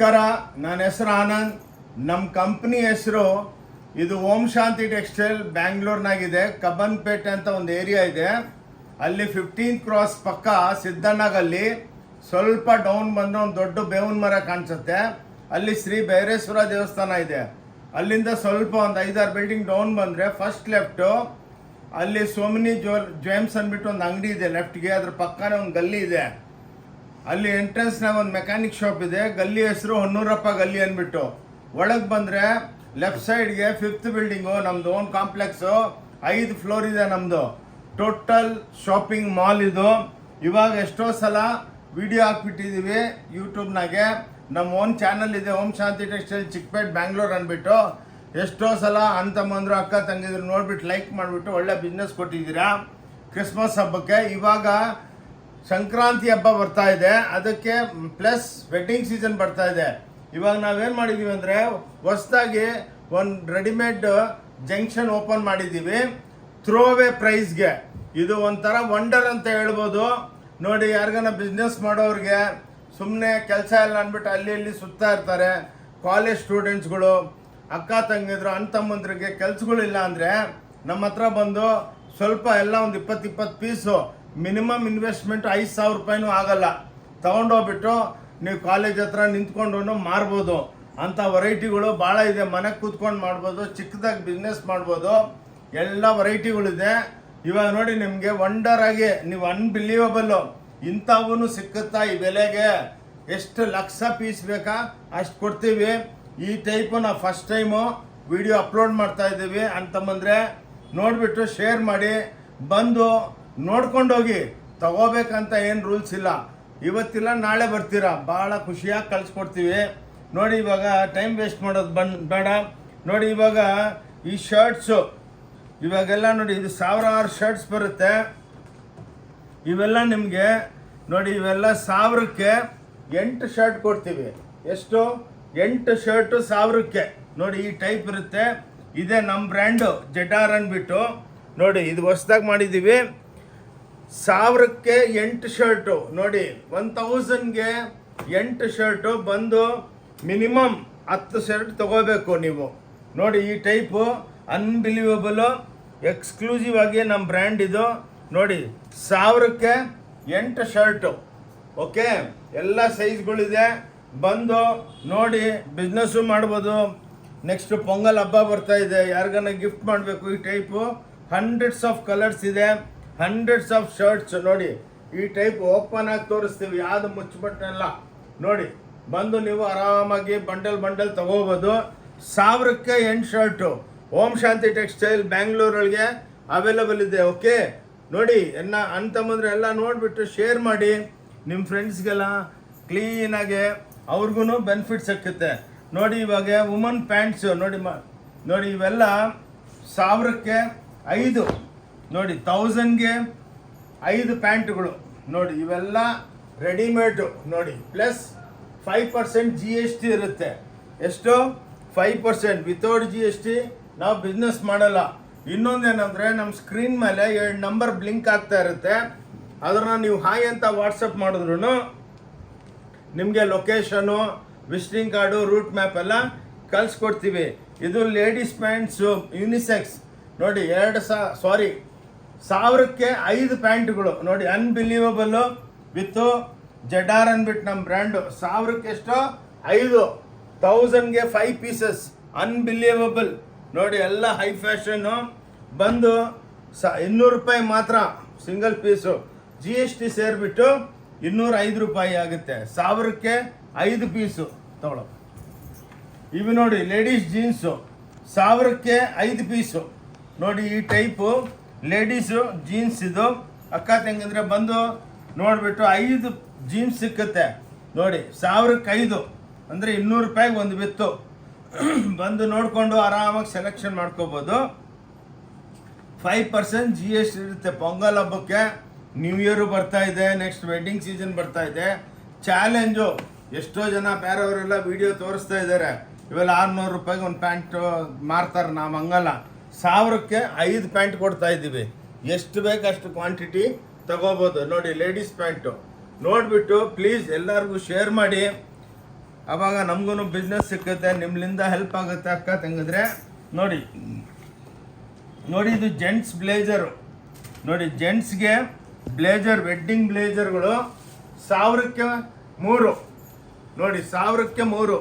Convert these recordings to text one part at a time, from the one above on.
ನಮಸ್ಕಾರ, ನನ್ನ ಹೆಸರು ಆನಂದ್. ನಮ್ಮ ಕಂಪ್ನಿ ಹೆಸರು ಇದು ಓಂ ಶಾಂತಿ ಟೆಕ್ಸ್ಟೈಲ್ ಬ್ಯಾಂಗ್ಳೂರ್ನಾಗಿದೆ. ಕಬ್ಬನ್ಪೇಟೆ ಅಂತ ಒಂದು ಏರಿಯಾ ಇದೆ. ಅಲ್ಲಿ 15th ಕ್ರಾಸ್ ಪಕ್ಕ ಸಿದ್ದಣ್ಣಗಲ್ಲಿ ಸ್ವಲ್ಪ ಡೌನ್ ಬಂದರೆ ಒಂದು ದೊಡ್ಡ ಬೇವಿನ ಮರ ಕಾಣಿಸುತ್ತೆ. ಅಲ್ಲಿ ಶ್ರೀ ಭೈರೇಶ್ವರ ದೇವಸ್ಥಾನ ಇದೆ. ಅಲ್ಲಿಂದ ಸ್ವಲ್ಪ ಒಂದು 5-6 ಬಿಲ್ಡಿಂಗ್ ಡೌನ್ ಬಂದರೆ ಫಸ್ಟ್ ಲೆಫ್ಟು ಅಲ್ಲಿ ಸೋಮಿನಿ ಜೇಮ್ಸ್ ಅಂದ್ಬಿಟ್ಟು ಒಂದು ಅಂಗಡಿ ಇದೆ ಲೆಫ್ಟ್ಗೆ. ಅದ್ರ ಪಕ್ಕನೇ ಒಂದು ಗಲ್ಲಿ ಇದೆ. ಅಲ್ಲಿ ಎಂಟ್ರೆನ್ಸ್ನಾಗ ಒಂದು ಮೆಕ್ಯಾನಿಕ್ ಶಾಪ್ ಇದೆ. ಗಲ್ಲಿ ಹೆಸರು ಹೊನ್ನೂರಪ್ಪ ಗಲ್ಲಿ ಅಂದ್ಬಿಟ್ಟು. ಒಳಗೆ ಬಂದರೆ ಲೆಫ್ಟ್ ಸೈಡ್ಗೆ 5th ಬಿಲ್ಡಿಂಗು ನಮ್ಮದು ಓನ್ ಕಾಂಪ್ಲೆಕ್ಸು. 5 ಫ್ಲೋರ್ ಇದೆ ನಮ್ಮದು. ಟೋಟಲ್ ಶಾಪಿಂಗ್ ಮಾಲ್ ಇದು. ಇವಾಗ ಎಷ್ಟೋ ಸಲ ವಿಡಿಯೋ ಹಾಕ್ಬಿಟ್ಟಿದ್ದೀವಿ ಯೂಟ್ಯೂಬ್ನಾಗೆ. ನಮ್ಮ ಓನ್ ಚಾನಲ್ ಇದೆ ಓಂ ಶಾಂತಿ ಟೆಕ್ಸ್ಟೈಲ್ ಚಿಕ್ಕಪೇಟ್ ಬ್ಯಾಂಗ್ಳೂರ್ ಅಂದ್ಬಿಟ್ಟು. ಎಷ್ಟೋ ಸಲ ಅಂತಮ್ಮಂದ್ರು ಅಕ್ಕ ತಂಗಿದ್ರು ನೋಡ್ಬಿಟ್ಟು ಲೈಕ್ ಮಾಡಿಬಿಟ್ಟು ಒಳ್ಳೆ ಬಿಸ್ನೆಸ್ ಕೊಟ್ಟಿದ್ದೀರಾ ಕ್ರಿಸ್ಮಸ್ ಹಬ್ಬಕ್ಕೆ. ಇವಾಗ ಸಂಕ್ರಾಂತಿ ಹಬ್ಬ ಬರ್ತಾ ಇದೆ, ಅದಕ್ಕೆ ಪ್ಲಸ್ ವೆಡ್ಡಿಂಗ್ ಸೀಸನ್ ಬರ್ತಾ ಇದೆ. ಇವಾಗ ನಾವೇನು ಮಾಡಿದ್ದೀವಿ ಅಂದರೆ ಹೊಸದಾಗಿ ಒಂದು ರೆಡಿಮೇಡ್ ಜಂಕ್ಷನ್ ಓಪನ್ ಮಾಡಿದ್ದೀವಿ ಥ್ರೋ ಅವೇ ಪ್ರೈಸ್ಗೆ. ಇದು ಒಂಥರ ವಂಡರ್ ಅಂತ ಹೇಳ್ಬೋದು. ನೋಡಿ, ಯಾರಿಗಾನ ಬಿಸ್ನೆಸ್ ಮಾಡೋರಿಗೆ ಸುಮ್ಮನೆ ಕೆಲಸ ಇಲ್ಲ ಅಂದ್ಬಿಟ್ಟು ಅಲ್ಲಿ ಇಲ್ಲಿ ಸುತ್ತಾ ಇರ್ತಾರೆ. ಕಾಲೇಜ್ ಸ್ಟೂಡೆಂಟ್ಸ್ಗಳು, ಅಕ್ಕ ತಂಗಿದ್ರು, ಅಣ್ತಮ್ಮಂದ್ರಿಗೆ ಕೆಲಸಗಳಿಲ್ಲ ಅಂದರೆ ನಮ್ಮ ಹತ್ರ ಬಂದು ಸ್ವಲ್ಪ ಎಲ್ಲ ಒಂದು 20 ಪೀಸು ಮಿನಿಮಮ್ ಇನ್ವೆಸ್ಟ್ಮೆಂಟ್ 5,000 ರೂಪಾಯಿನೂ ಆಗಲ್ಲ. ತೊಗೊಂಡೋಗ್ಬಿಟ್ಟು ನೀವು ಕಾಲೇಜ್ ಹತ್ರ ನಿಂತ್ಕೊಂಡು ಮಾರ್ಬೋದು. ಅಂಥ ವೆರೈಟಿಗಳು ಭಾಳ ಇದೆ. ಮನೆಗೆ ಕೂತ್ಕೊಂಡು ಮಾಡ್ಬೋದು, ಚಿಕ್ಕದಾಗಿ ಬಿಸ್ನೆಸ್ ಮಾಡ್ಬೋದು, ಎಲ್ಲ ವೆರೈಟಿಗಳಿದೆ. ಇವಾಗ ನೋಡಿ, ನಿಮಗೆ ವಂಡರ್ ಆಗಿ ನೀವು ಅನ್ಬಿಲೀವಬಲ್ಲು ಇಂಥವೂ ಸಿಕ್ಕುತ್ತಾ ಈ ಬೆಲೆಗೆ. ಎಷ್ಟು ಲಕ್ಷ ಪೀಸ್ ಬೇಕಾ ಅಷ್ಟು ಕೊಡ್ತೀವಿ. ಈ ಟೈಪು ನಾವು ಫಸ್ಟ್ ಟೈಮು ವಿಡಿಯೋ ಅಪ್ಲೋಡ್ ಮಾಡ್ತಾ ಇದ್ದೀವಿ. ಅಂತಂದರೆ ನೋಡಿಬಿಟ್ಟು ಶೇರ್ ಮಾಡಿ, ಬಂದು ನೋಡ್ಕೊಂಡೋಗಿ. ತಗೋಬೇಕಂತ ಏನು ರೂಲ್ಸ್ ಇಲ್ಲ. ಇವತ್ತಿಲ್ಲ ನಾಳೆ ಬರ್ತೀರಾ, ಭಾಳ ಖುಷಿಯಾಗಿ ಕಳಿಸ್ಕೊಡ್ತೀವಿ. ನೋಡಿ, ಇವಾಗ ಟೈಮ್ ವೇಸ್ಟ್ ಮಾಡೋದು ಬೇಡ. ನೋಡಿ, ಇವಾಗ ಈ ಶರ್ಟ್ಸು ಇವಾಗೆಲ್ಲ ನೋಡಿ, ಇದು 1000 ಶರ್ಟ್ಸ್ ಬರುತ್ತೆ. ಇವೆಲ್ಲ ನಿಮಗೆ ನೋಡಿ, ಇವೆಲ್ಲ 1000ಕ್ಕೆ 8 ಶರ್ಟ್ ಕೊಡ್ತೀವಿ. ಎಷ್ಟು? 8 ಶರ್ಟು 1000ಕ್ಕೆ. ನೋಡಿ, ಈ ಟೈಪ್ ಇರುತ್ತೆ. ಇದೇ ನಮ್ಮ ಬ್ರ್ಯಾಂಡು ಜೆಟಾರ್ ಅಂದ್ಬಿಟ್ಟು. ನೋಡಿ, ಇದು ಹೊಸ್ದಾಗಿ ಮಾಡಿದ್ದೀವಿ. 1000ಕ್ಕೆ 8 ಶರ್ಟು. ನೋಡಿ, 1000ಗೆ 8 ಶರ್ಟು ಬಂದು ಮಿನಿಮಮ್ 10 ಶರ್ಟ್ ತಗೋಬೇಕು ನೀವು. ನೋಡಿ, ಈ ಟೈಪು ಅನ್ಬಿಲೀವಬಲು ಎಕ್ಸ್ಕ್ಲೂಸಿವ್ ಆಗಿ ನಮ್ಮ ಬ್ರ್ಯಾಂಡ್ ಇದು. ನೋಡಿ, 1000ಕ್ಕೆ 8 ಶರ್ಟು. ಓಕೆ, ಎಲ್ಲ ಸೈಜ್ಗಳಿದೆ. ಬಂದು ನೋಡಿ, ಬಿಸ್ನೆಸ್ಸು ಮಾಡ್ಬೋದು. ನೆಕ್ಸ್ಟ್ ಪೊಂಗಲ್ ಹಬ್ಬ ಬರ್ತಾ ಇದೆ, ಯಾರಿಗಾನ ಗಿಫ್ಟ್ ಮಾಡಬೇಕು. ಈ ಟೈಪು ಹಂಡ್ರೆಡ್ಸ್ ಆಫ್ ಕಲರ್ಸ್ ಇದೆ, ಹಂಡ್ರೆಡ್ಸ್ ಆಫ್ ಶರ್ಟ್ಸ್. ನೋಡಿ, ಈ ಟೈಪ್ ಓಪನ್ ಆಗಿ ತೋರಿಸ್ತೀವಿ, ಯಾವುದು ಮುಚ್ಚಬಟ್ಟೆಲ್ಲ. ನೋಡಿ, ಬಂದು ನೀವು ಆರಾಮಾಗಿ ಬಂಡಲ್ ತಗೋಬೋದು. 1000ಕ್ಕೆ 8 ಶರ್ಟು ಓಂ ಶಾಂತಿ ಟೆಕ್ಸ್ಟೈಲ್ ಬ್ಯಾಂಗ್ಳೂರೊಳಗೆ ಅವೈಲೇಬಲ್ ಇದೆ. ಓಕೆ, ನೋಡಿ, ಅಂತಂದ್ರೆ ಎಲ್ಲ ನೋಡಿಬಿಟ್ಟು ಶೇರ್ ಮಾಡಿ ನಿಮ್ಮ ಫ್ರೆಂಡ್ಸ್ಗೆಲ್ಲ ಕ್ಲೀನಾಗೆ, ಅವ್ರಿಗೂ ಬೆನಿಫಿಟ್ ಸಿಕ್ಕುತ್ತೆ. ನೋಡಿ, ಇವಾಗ ವುಮನ್ ಪ್ಯಾಂಟ್ಸು ನೋಡಿ ನೋಡಿ, ಇವೆಲ್ಲ 1000ಕ್ಕೆ 5. ನೋಡಿ, 1000ಗೆ 5 ಪ್ಯಾಂಟ್ಗಳು. ನೋಡಿ, ಇವೆಲ್ಲ ರೆಡಿಮೇಡು. ನೋಡಿ, ಪ್ಲಸ್ 5% GST ಇರುತ್ತೆ. ಎಷ್ಟು? 5%. ವಿತೌಟ್ GST ನಾವು ಬಿಸ್ನೆಸ್ ಮಾಡಲ್ಲ. ಇನ್ನೊಂದೇನೆಂದರೆ, ನಮ್ಮ ಸ್ಕ್ರೀನ್ ಮೇಲೆ 2 ನಂಬರ್ ಬ್ಲಿಂಕ್ ಆಗ್ತಾ ಇರುತ್ತೆ. ಅದನ್ನು ನೀವು ಹಾಯ್ ಅಂತ ವಾಟ್ಸಪ್ ಮಾಡಿದ್ರು ನಿಮಗೆ location, visiting card, route map ಎಲ್ಲ ಕಳಿಸ್ಕೊಡ್ತೀವಿ. ಇದು ಲೇಡೀಸ್ ಪ್ಯಾಂಟ್ಸು ಯೂನಿಸೆಕ್ಸ್. ನೋಡಿ, 1000ಕ್ಕೆ 5 ಪ್ಯಾಂಟ್ಗಳು. ನೋಡಿ, ಅನ್ಬಿಲೀವಬಲ್ಲು ವಿತ್ತು ಜೆಡಾರ್ ಅಂದ್ಬಿಟ್ಟು ನಮ್ಮ ಬ್ರ್ಯಾಂಡು. 1000ಕ್ಕೆ ಎಷ್ಟು? 5. 1000ಗೆ 5 ಪೀಸಸ್. ಅನ್ಬಿಲೀವಬಲ್. ನೋಡಿ, ಎಲ್ಲ ಹೈ ಫ್ಯಾಷನ್ನು. ಬಂದು 200 ರೂಪಾಯಿ ಮಾತ್ರ ಸಿಂಗಲ್ ಪೀಸು. GST ಸೇರಿಬಿಟ್ಟು 205 ರೂಪಾಯಿ ಆಗುತ್ತೆ. 1000ಕ್ಕೆ 5 ಪೀಸು ತಗೊಳ್ಳೋ. ಇವು ನೋಡಿ, ಲೇಡೀಸ್ ಜೀನ್ಸು 1000ಕ್ಕೆ 5 ಪೀಸು. ನೋಡಿ, ಈ ಟೈಪು ಲೇಡೀಸು ಜೀನ್ಸ್ ಇದು. ಅಕ್ಕ ತಂಗಿದ್ರೆ ಬಂದು ನೋಡಿಬಿಟ್ಟು 5 ಜೀನ್ಸ್ ಸಿಕ್ಕುತ್ತೆ. ನೋಡಿ, 1000ಕ್ಕೆ 5 ಅಂದರೆ 200 ರೂಪಾಯಿಗೆ ಒಂದು ಬಿತ್ತು. ಬಂದು ನೋಡಿಕೊಂಡು ಆರಾಮಾಗಿ ಸೆಲೆಕ್ಷನ್ ಮಾಡ್ಕೋಬೋದು. 5% GST ಇರುತ್ತೆ. ಪೊಂಗಲ್ ಹಬ್ಬಕ್ಕೆ, ನ್ಯೂ ಇಯರು ಬರ್ತಾ ಇದೆ, ನೆಕ್ಸ್ಟ್ ವೆಡ್ಡಿಂಗ್ ಸೀಸನ್ ಬರ್ತಾ ಇದೆ. ಚಾಲೆಂಜು ಎಷ್ಟೋ ಜನ ಬೇರೆಯವರೆಲ್ಲ ವಿಡಿಯೋ ತೋರಿಸ್ತಾ ಇದ್ದಾರೆ. ಇವೆಲ್ಲ 600 ರೂಪಾಯಿಗೆ ಒಂದು ಪ್ಯಾಂಟ್ ಮಾರ್ತಾರೆ. ನಾವು ಹಂಗಲ್ಲ, 1000ಕ್ಕೆ 5 ಪ್ಯಾಂಟ್ ಕೊಡ್ತಾ ಇದ್ದೀವಿ. ಎಷ್ಟು ಬೇಕು ಅಷ್ಟು ಕ್ವಾಂಟಿಟಿ ತಗೋಬೋದು. ನೋಡಿ, ಲೇಡೀಸ್ ಪ್ಯಾಂಟು ನೋಡಿಬಿಟ್ಟು ಪ್ಲೀಸ್ ಎಲ್ಲರಿಗೂ ಶೇರ್ ಮಾಡಿ. ಆವಾಗ ನಮಗೂ ಬಿಸ್ನೆಸ್ ಸಿಕ್ಕುತ್ತೆ, ನಿಮ್ಮಿಂದ ಹೆಲ್ಪ್ ಆಗುತ್ತೆ ಅಕ್ಕ ತಂಗಿದ್ರೆ. ನೋಡಿ ಇದು ಜೆಂಟ್ಸ್ ಬ್ಲೇಜರು. ನೋಡಿ ಜೆಂಟ್ಸ್ಗೆ ಬ್ಲೇಜರ್, ವೆಡ್ಡಿಂಗ್ ಬ್ಲೇಜರ್ಗಳು 1000ಕ್ಕೆ 3. ನೋಡಿ 1000ಕ್ಕೆ 3,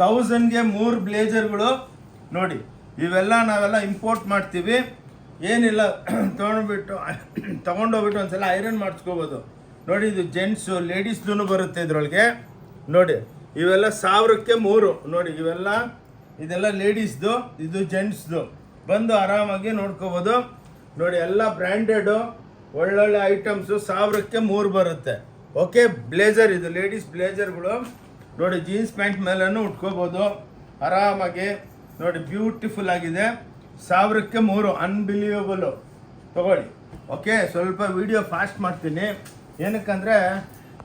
1000ಗೆ 3 ಬ್ಲೇಜರ್ಗಳು. ನೋಡಿ ಇವೆಲ್ಲ ನಾವೆಲ್ಲ ಇಂಪೋರ್ಟ್ ಮಾಡ್ತೀವಿ. ಏನಿಲ್ಲ, ತೊಗೊಂಡೋಗ್ಬಿಟ್ಟು ಒಂದ್ಸಲ ಐರನ್ ಮಾಡಿಸ್ಕೋಬೋದು. ನೋಡಿ ಇದು ಜೆಂಟ್ಸು, ಲೇಡೀಸ್ದು ಬರುತ್ತೆ ಇದರೊಳಗೆ. ನೋಡಿ ಇವೆಲ್ಲ 1000ಕ್ಕೆ 3. ನೋಡಿ ಇದೆಲ್ಲ ಲೇಡೀಸ್ದು, ಇದು ಜೆಂಟ್ಸ್ದು. ಬಂದು ಆರಾಮಾಗಿ ನೋಡ್ಕೋಬೋದು. ನೋಡಿ ಎಲ್ಲ ಬ್ರ್ಯಾಂಡೆಡು ಒಳ್ಳೊಳ್ಳೆ ಐಟಮ್ಸು 1000ಕ್ಕೆ 3 ಬರುತ್ತೆ. ಓಕೆ, ಬ್ಲೇಜರ್ ಇದು ಲೇಡೀಸ್ ಬ್ಲೇಜರ್ಗಳು. ನೋಡಿ ಜೀನ್ಸ್ ಪ್ಯಾಂಟ್ ಮೇಲೂ ಉಟ್ಕೋಬೋದು ಆರಾಮಾಗಿ. ನೋಡಿ ಬ್ಯೂಟಿಫುಲ್ ಆಗಿದೆ, 1000ಕ್ಕೆ 3, ಅನ್ಬಿಲೀವಬಲು. ತಗೊಳ್ಳಿ. ಓಕೆ, ಸ್ವಲ್ಪ ವಿಡಿಯೋ ಫಾಸ್ಟ್ ಮಾಡ್ತೀನಿ, ಏನಕ್ಕಂದರೆ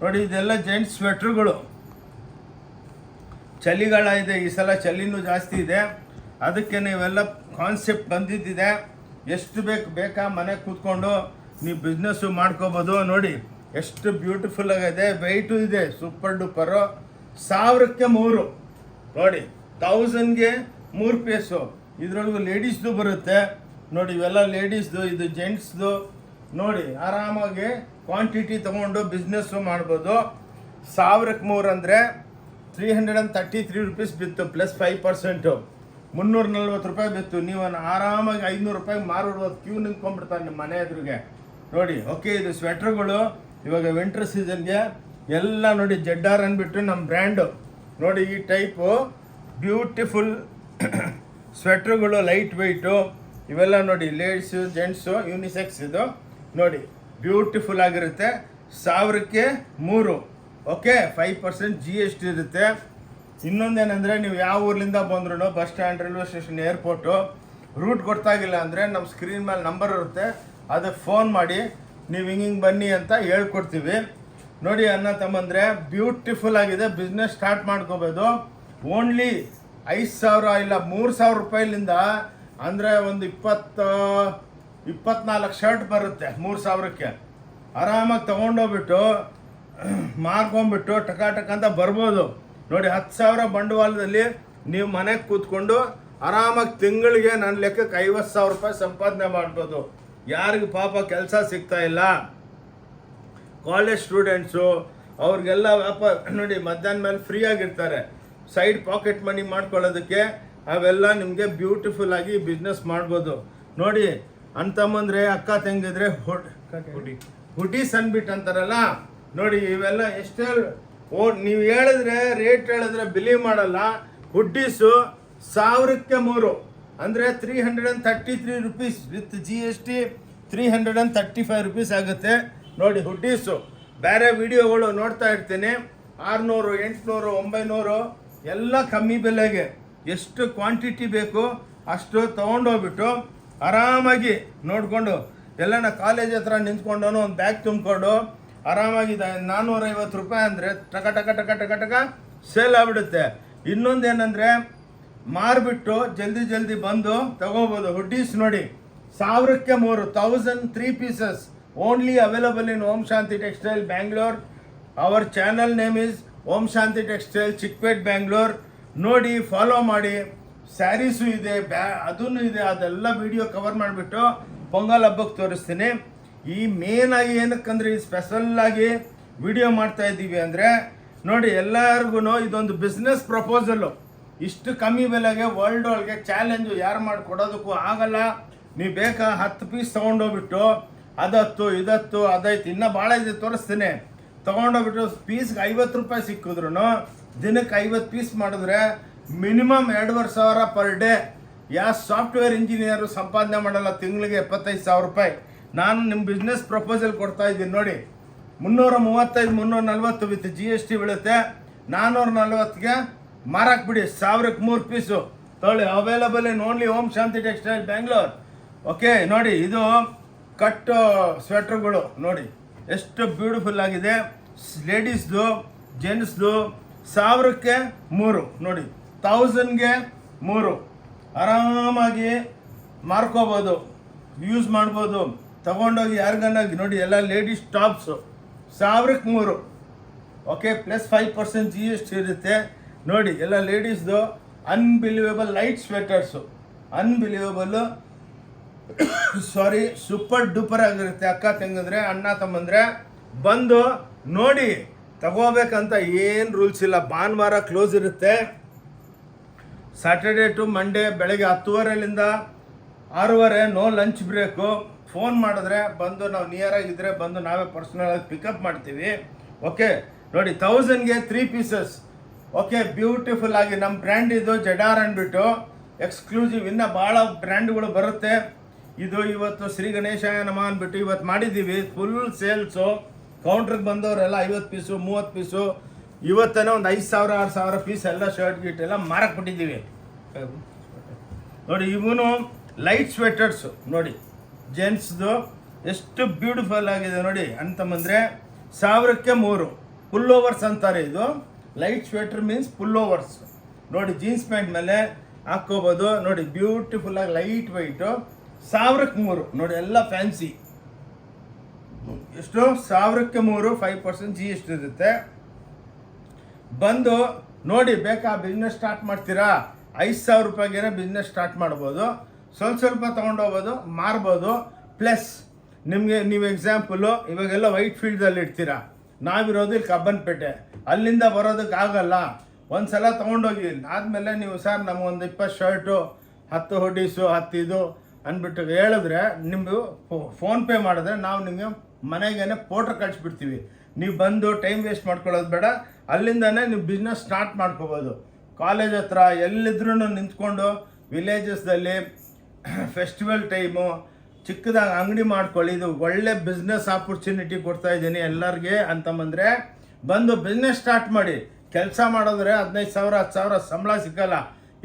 ನೋಡಿ ಇದೆಲ್ಲ ಜೆಂಟ್ಸ್ ಸ್ವೆಟ್ರುಗಳು. ಚಳಿಗಾಲ ಇದೆ, ಈ ಸಲ ಚಳಿನೂ ಜಾಸ್ತಿ ಇದೆ, ಅದಕ್ಕೆ ನೀವೆಲ್ಲ ಕಾನ್ಸೆಪ್ಟ್ ಬಂದಿದ್ದಿದೆ. ಎಷ್ಟು ಬೇಕಾ ಮನೆಗೆ ಕೂತ್ಕೊಂಡು ನೀವು ಬಿಸ್ನೆಸ್ಸು ಮಾಡ್ಕೋಬೋದು. ನೋಡಿ ಎಷ್ಟು ಬ್ಯೂಟಿಫುಲ್ ಆಗಿದೆ, ವೆಯ್ಟು ಇದೆ, ಸೂಪರ್ ಡೂಪರು. 1000ಕ್ಕೆ 3. ನೋಡಿ 1000ಗೆ 3 ಪೀಸು. ಇದರೊಳಗೂ ಲೇಡೀಸ್ದು ಬರುತ್ತೆ. ನೋಡಿ ಇವೆಲ್ಲ ಲೇಡೀಸ್ದು, ಇದು ಜೆಂಟ್ಸ್ದು. ನೋಡಿ ಆರಾಮಾಗಿ ಕ್ವಾಂಟಿಟಿ ತೊಗೊಂಡು ಬಿಸ್ನೆಸ್ಸು ಮಾಡ್ಬೋದು. 1000ಕ್ಕೆ 3 ಅಂದರೆ 333 ರುಪೀಸ್ ಬಿತ್ತು, ಪ್ಲಸ್ 5%, 340 ರೂಪಾಯಿ ಬಿತ್ತು. ನೀವು ಆರಾಮಾಗಿ 500 ರೂಪಾಯಿಗೆ ಮಾರೋದು, ಕ್ಯೂ ನಿಂತ್ಕೊಂಡ್ಬಿಡ್ತಾರೆ ನಿಮ್ಮ ಮನೆ ಎದುರಿಗೆ. ನೋಡಿ ಓಕೆ, ಇದು ಸ್ವೆಟ್ರುಗಳು ಇವಾಗ ವಿಂಟರ್ ಸೀಸನ್ಗೆ ಎಲ್ಲ. ನೋಡಿ ಜೆಡ್ಡಾರ್ ಅಂದ್ಬಿಟ್ಟು ನಮ್ಮ ಬ್ರ್ಯಾಂಡು. ನೋಡಿ ಈ ಟೈಪು ಬ್ಯೂಟಿಫುಲ್ ಸ್ವೆಟ್ರುಗಳು, ಲೈಟ್ ವೆಯ್ಟು ಇವೆಲ್ಲ. ನೋಡಿ ಲೇಡೀಸು ಜೆಂಟ್ಸು ಯೂನಿಸೆಕ್ಸ್ ಇದು. ನೋಡಿ ಬ್ಯೂಟಿಫುಲ್ ಆಗಿರುತ್ತೆ, 1000ಕ್ಕೆ 3. ಓಕೆ, 5% GST ಇರುತ್ತೆ. ಇನ್ನೊಂದೇನೆಂದರೆ ನೀವು ಯಾವ ಊರ್ಲಿಂದ ಬಂದ್ರೂ bus stand, railway station, airport route ಗೊತ್ತಾಗಿಲ್ಲ ಅಂದರೆ ನಮ್ಮ ಸ್ಕ್ರೀನ್ ಮೇಲೆ ನಂಬರ್ ಇರುತ್ತೆ, ಅದಕ್ಕೆ ಫೋನ್ ಮಾಡಿ ನೀವು ಹಿಂಗೆ ಬನ್ನಿ ಅಂತ ಹೇಳ್ಕೊಡ್ತೀವಿ. ನೋಡಿ ಅಣ್ಣ ತಮ್ಮಂದರೆ ಬ್ಯೂಟಿಫುಲ್ ಆಗಿದೆ, ಬಿಸ್ನೆಸ್ ಸ್ಟಾರ್ಟ್ ಮಾಡ್ಕೋಬೋದು. ಓನ್ಲಿ 5000 ಇಲ್ಲ 3000 ರೂಪಾಯಿಲಿಂದ ಅಂದರೆ ಒಂದು 24 ಶರ್ಟ್ ಬರುತ್ತೆ 3000ಕ್ಕೆ. ಆರಾಮಾಗಿ ತೊಗೊಂಡೋಗ್ಬಿಟ್ಟು ಮಾರ್ಕೊಂಬಿಟ್ಟು ಟಕ ಅಂತ ಬರ್ಬೋದು. ನೋಡಿ 10,000 ಬಂಡವಾಳದಲ್ಲಿ ನೀವು ಮನೆಗೆ ಕೂತ್ಕೊಂಡು ಆರಾಮಾಗಿ ತಿಂಗಳಿಗೆ ನನ್ನ ಲೆಕ್ಕಕ್ಕೆ 50,000 ರೂಪಾಯಿ ಸಂಪಾದನೆ ಮಾಡ್ಬೋದು. ಯಾರಿಗೆ ಪಾಪ ಕೆಲಸ ಸಿಗ್ತಾ ಇಲ್ಲ, ಕಾಲೇಜ್ ಸ್ಟೂಡೆಂಟ್ಸು, ಅವ್ರಿಗೆಲ್ಲ ವ್ಯಾಪಾರ ನೋಡಿ ಮಧ್ಯಾಹ್ನ ಮೇಲೆ ಫ್ರೀ ಆಗಿರ್ತಾರೆ, ಸೈಡ್ ಪಾಕೆಟ್ ಮನಿ ಮಾಡ್ಕೊಳ್ಳೋದಕ್ಕೆ ಅವೆಲ್ಲ ನಿಮಗೆ ಬ್ಯೂಟಿಫುಲ್ ಆಗಿ ಬಿಸ್ನೆಸ್ ಮಾಡ್ಬೋದು. ನೋಡಿ ಅಂತಂದ್ರೆ ಅಕ್ಕ ತಂಗಿದ್ರೆ ಹುಡೀಸ್ ಅಂದ್ಬಿಟ್ಟು ಅಂತಾರಲ್ಲ. ನೋಡಿ ಇವೆಲ್ಲ ಎಷ್ಟೇ ನೀವು ಹೇಳಿದ್ರೆ ರೇಟ್ ಹೇಳಿದ್ರೆ ಬಿಲೀವ್ ಮಾಡಲ್ಲ. ಹುಡ್ಡೀಸು 1000ಕ್ಕೆ 3 ಅಂದರೆ 333 ರುಪೀಸ್ ವಿತ್ GST 335 ರುಪೀಸ್ ಆಗುತ್ತೆ. ನೋಡಿ ಹುಡ್ಡೀಸು ಬೇರೆ ವಿಡಿಯೋಗಳು ನೋಡ್ತಾ ಇರ್ತೀನಿ, 600, 800, 900 ಎಲ್ಲ ಕಮ್ಮಿ ಬೆಲೆಗೆ. ಎಷ್ಟು ಕ್ವಾಂಟಿಟಿ ಬೇಕು ಅಷ್ಟು ತೊಗೊಂಡೋಗ್ಬಿಟ್ಟು ಆರಾಮಾಗಿ ನೋಡಿಕೊಂಡು ಎಲ್ಲನ ಕಾಲೇಜ್ ಹತ್ರ ನಿಂತ್ಕೊಂಡು ಒಂದು ಬ್ಯಾಗ್ ತುಂಬಿಕೊಂಡು ಆರಾಮಾಗಿದೆ. 450 ರೂಪಾಯಿ ಅಂದರೆ ಟಕ ಟಕ ಟಕ ಟಕ ಟಕ ಸೇಲ್ ಆಗಿಬಿಡುತ್ತೆ. ಇನ್ನೊಂದೇನೆಂದರೆ ಮಾರ್ಬಿಟ್ಟು ಜಲ್ದಿ ಬಂದು ತಗೋಬೋದು. ಹುಡ್ಡೀಸ್ ನೋಡಿ 1000ಕ್ಕೆ 3, 1003 pieces only available in Om Shanti textile Bangalore. Our channel name is Om Shanti textile, Chickpet, Bangalore. ನೋಡಿ ಫಾಲೋ ಮಾಡಿ. ಸ್ಯಾರೀಸು ಇದೆ, ಅದೂ ಇದೆ, ಅದೆಲ್ಲ ವಿಡಿಯೋ ಕವರ್ ಮಾಡಿಬಿಟ್ಟು ಪೊಂಗಲ್ ಹಬ್ಬಕ್ಕೆ ತೋರಿಸ್ತೀನಿ. ಈ ಮೇನಾಗಿ ಏನಕ್ಕಂದ್ರೆ ಈ ಸ್ಪೆಷಲ್ಲಾಗಿ ವಿಡಿಯೋ ಮಾಡ್ತಾ ಇದ್ದೀವಿ ಅಂದರೆ ನೋಡಿ ಎಲ್ಲರಿಗೂ ಇದೊಂದು ಬಿಸ್ನೆಸ್ ಪ್ರಪೋಸಲ್ಲು. ಇಷ್ಟು ಕಮ್ಮಿ ಬೆಲೆಗೆ ವರ್ಲ್ಡ್ ಒಳಗೆ ಚಾಲೆಂಜು ಯಾರು ಮಾಡಿಕೊಡೋದಕ್ಕೂ ಆಗಲ್ಲ. ನೀವು ಬೇಕಾ 10 ಪೀಸ್ ತೊಗೊಂಡೋಗ್ಬಿಟ್ಟು ಅದತ್ತು ಇದತ್ತು ಅದೈತು ಇನ್ನೂ ಭಾಳ ಇದೆ ತೋರಿಸ್ತೀನಿ. ತೊಗೊಂಡೋಗ್ಬಿಟ್ಟು ಪೀಸ್ಗೆ 50 ರೂಪಾಯಿ ಸಿಕ್ಕಿದ್ರು ದಿನಕ್ಕೆ 50 ಪೀಸ್ ಮಾಡಿದ್ರೆ ಮಿನಿಮಮ್ 2,500 ಪರ್ ಡೇ. ಯಾವ ಸಾಫ್ಟ್ವೇರ್ ಇಂಜಿನಿಯರು ಸಂಪಾದನೆ ಮಾಡಲ್ಲ ತಿಂಗಳಿಗೆ 75,000 ರೂಪಾಯಿ. ನಾನು ನಿಮ್ಮ ಬಿಸ್ನೆಸ್ ಪ್ರಪೋಸಲ್ ಕೊಡ್ತಾ ಇದ್ದೀನಿ ನೋಡಿ. 335, 340 ವಿತ್ GST ಬೀಳುತ್ತೆ. 440ಗೆ ಮಾರಾಕ್ಬಿಡಿ. 1000ಕ್ಕೆ 3 ಪೀಸು ತೊಗೊಳ್ಳಿ. Available in only Om Shanti textile Bangalore. Okay ನೋಡಿ ಇದು ಕಟ್ ಸ್ವೆಟ್ರುಗಳು ನೋಡಿ ಎಷ್ಟು ಬ್ಯೂಟಿಫುಲ್ ಆಗಿದೆ. ಲೇಡೀಸ್ದು ಜೆಂಟ್ಸ್ದು 1000ಕ್ಕೆ 3 ನೋಡಿ, 1000ಗೆ 3 ಆರಾಮಾಗಿ ಮಾರ್ಕೋಬೋದು, ಯೂಸ್ ಮಾಡ್ಬೋದು. ತಗೊಂಡೋಗಿ ಯಾರಿಗನ್ನಾಗಿ ನೋಡಿ ಎಲ್ಲ ಲೇಡೀಸ್ ಟಾಪ್ಸು 1000ಕ್ಕೆ 3. ಓಕೆ, ಪ್ಲಸ್ 5% GST ಇರುತ್ತೆ. ನೋಡಿ ಎಲ್ಲ ಲೇಡೀಸ್ದು unbelievable light sweaters, unbelievable sari super duper ಆಗಿರುತ್ತೆ. ಅಕ್ಕ ತಂಗಿದ್ರೆ ಅಣ್ಣ ತಮ್ಮಂದ್ರೆ ಬಂದು ನೋಡಿ ತಗೋಬೇಕಂತ ಏನು ರೂಲ್ಸ್ ಇಲ್ಲ. ಭಾನುವಾರ ಕ್ಲೋಸ್ ಇರುತ್ತೆ. ಸ್ಯಾಟರ್ಡೇ ಟು ಮಂಡೇ ಬೆಳಗ್ಗೆ 10:30ಲಿಂದ 6:30 ನೋ ಲಂಚ್ ಬ್ರೇಕು. ಫೋನ್ ಮಾಡಿದ್ರೆ ಬಂದು ನಾವು ನಿಯರಾಗಿದ್ದರೆ ಬಂದು ನಾವೇ ಪರ್ಸ್ನಲಾಗಿ ಪಿಕಪ್ ಮಾಡ್ತೀವಿ. ಓಕೆ ನೋಡಿ 1000ಗೆ 3 ಪೀಸಸ್. ಓಕೆ ಬ್ಯೂಟಿಫುಲ್ ಆಗಿ ನಮ್ಮ ಬ್ರ್ಯಾಂಡ್ ಇದು ಜಡಾರ್ ಅಂದ್ಬಿಟ್ಟು ಎಕ್ಸ್ಕ್ಲೂಸಿವ್. ಇನ್ನು ಭಾಳ ಬ್ರ್ಯಾಂಡ್ಗಳು ಬರುತ್ತೆ. ಇದು ಇವತ್ತು ಶ್ರೀ ಗಣೇಶಾಯ ನಮ ಅಂದ್ಬಿಟ್ಟು ಇವತ್ತು ಮಾಡಿದ್ದೀವಿ. Full sales. ಕೌಂಟ್ರಿಗೆ ಬಂದವರೆಲ್ಲ 50 ಪೀಸು 30 ಪೀಸು ಇವತ್ತನೇ ಒಂದು 5,000 6,000 ಪೀಸ್ ಎಲ್ಲ ಶರ್ಟ್ ಗೀಟ್ ಎಲ್ಲ ಮಾರಕ್ಕೆ ಬಿಟ್ಟಿದ್ದೀವಿ. ನೋಡಿ ಇವನು ಲೈಟ್ ಸ್ವೆಟರ್ಸು ನೋಡಿ ಜೆಂಟ್ಸ್ದು ಎಷ್ಟು ಬ್ಯೂಟಿಫುಲ್ ಆಗಿದೆ ನೋಡಿ ಅಂತಂದರೆ 1000ಕ್ಕೆ 3 ಫುಲ್ ಓವರ್ಸ್ ಅಂತಾರೆ. ಇದು light sweater means full overs. ನೋಡಿ ಜೀನ್ಸ್ ಪ್ಯಾಂಟ್ ಮೇಲೆ ಹಾಕ್ಕೋಬೋದು. ನೋಡಿ ಬ್ಯೂಟಿಫುಲ್ ಆಗಿ ಲೈಟ್ ವೈಟು 1000ಕ್ಕೆ 3 ನೋಡಿ ಎಲ್ಲ ಫ್ಯಾನ್ಸಿ. ಎಷ್ಟು 1000ಕ್ಕೆ 3 5% GST ಇರುತ್ತೆ. ಬಂದು ನೋಡಿ ಬೇಕಾ ಬಿಸ್ನೆಸ್ ಸ್ಟಾರ್ಟ್ ಮಾಡ್ತೀರಾ 5,000 ರೂಪಾಯಿಗೇನೆ ಬಿಸ್ನೆಸ್ ಸ್ಟಾರ್ಟ್ ಮಾಡ್ಬೋದು. ಸ್ವಲ್ಪ ತೊಗೊಂಡೋಗ್ಬೋದು ಮಾರ್ಬೋದು. ಪ್ಲಸ್ ನಿಮಗೆ ನೀವು ಎಕ್ಸಾಂಪಲು ಇವಾಗೆಲ್ಲ ವೈಟ್ ಫೀಲ್ಡಲ್ಲಿ ಇಡ್ತೀರಾ, ನಾವಿರೋದು ಇಲ್ಲಿ ಕಬ್ಬನ್ಪೇಟೆ, ಅಲ್ಲಿಂದ ಬರೋದಕ್ಕೆ ಆಗಲ್ಲ. ಒಂದು ಸಲ ತೊಗೊಂಡೋಗಿ ಆದಮೇಲೆ ನೀವು ಸರ್ ನಮಗೊಂದು 20 ಶರ್ಟು 10 ಹುಡೀಸು 10 ಇದು ಅಂದ್ಬಿಟ್ಟು ಹೇಳಿದ್ರೆ ನಿಮ್ಮದು ಫೋನ್ಪೇ ಮಾಡಿದ್ರೆ ನಾವು ನಿಮಗೆ ಮನೆಗೇನೆ ಫೋಟೋ ಕಳಿಸ್ಬಿಡ್ತೀವಿ. ನೀವು ಬಂದು ಟೈಮ್ ವೇಸ್ಟ್ ಮಾಡ್ಕೊಳ್ಳೋದು ಬೇಡ. ಅಲ್ಲಿಂದನೇ ನೀವು ಬಿಸ್ನೆಸ್ ಸ್ಟಾರ್ಟ್ ಮಾಡ್ಕೋಬೋದು. ಕಾಲೇಜ್ ಹತ್ರ ಎಲ್ಲಿದ್ರೂ ನಿಂತ್ಕೊಂಡು ವಿಲೇಜಸ್ದಲ್ಲಿ ಫೆಸ್ಟಿವಲ್ ಟೈಮು ಚಿಕ್ಕದಾಗಿ ಅಂಗಡಿ ಮಾಡ್ಕೊಳ್ಳಿ. ಇದು ಒಳ್ಳೆ ಬಿಸ್ನೆಸ್ ಆಪರ್ಚುನಿಟಿ ಕೊಡ್ತಾ ಇದ್ದೀನಿ ಎಲ್ಲರಿಗೆ ಅಂತಂದರೆ ಬಂದು ಬಿಸ್ನೆಸ್ ಸ್ಟಾರ್ಟ್ ಮಾಡಿ. ಕೆಲಸ ಮಾಡಿದ್ರೆ 15,000 10,000 ಸಂಬಳ ಸಿಕ್ಕಲ್ಲ.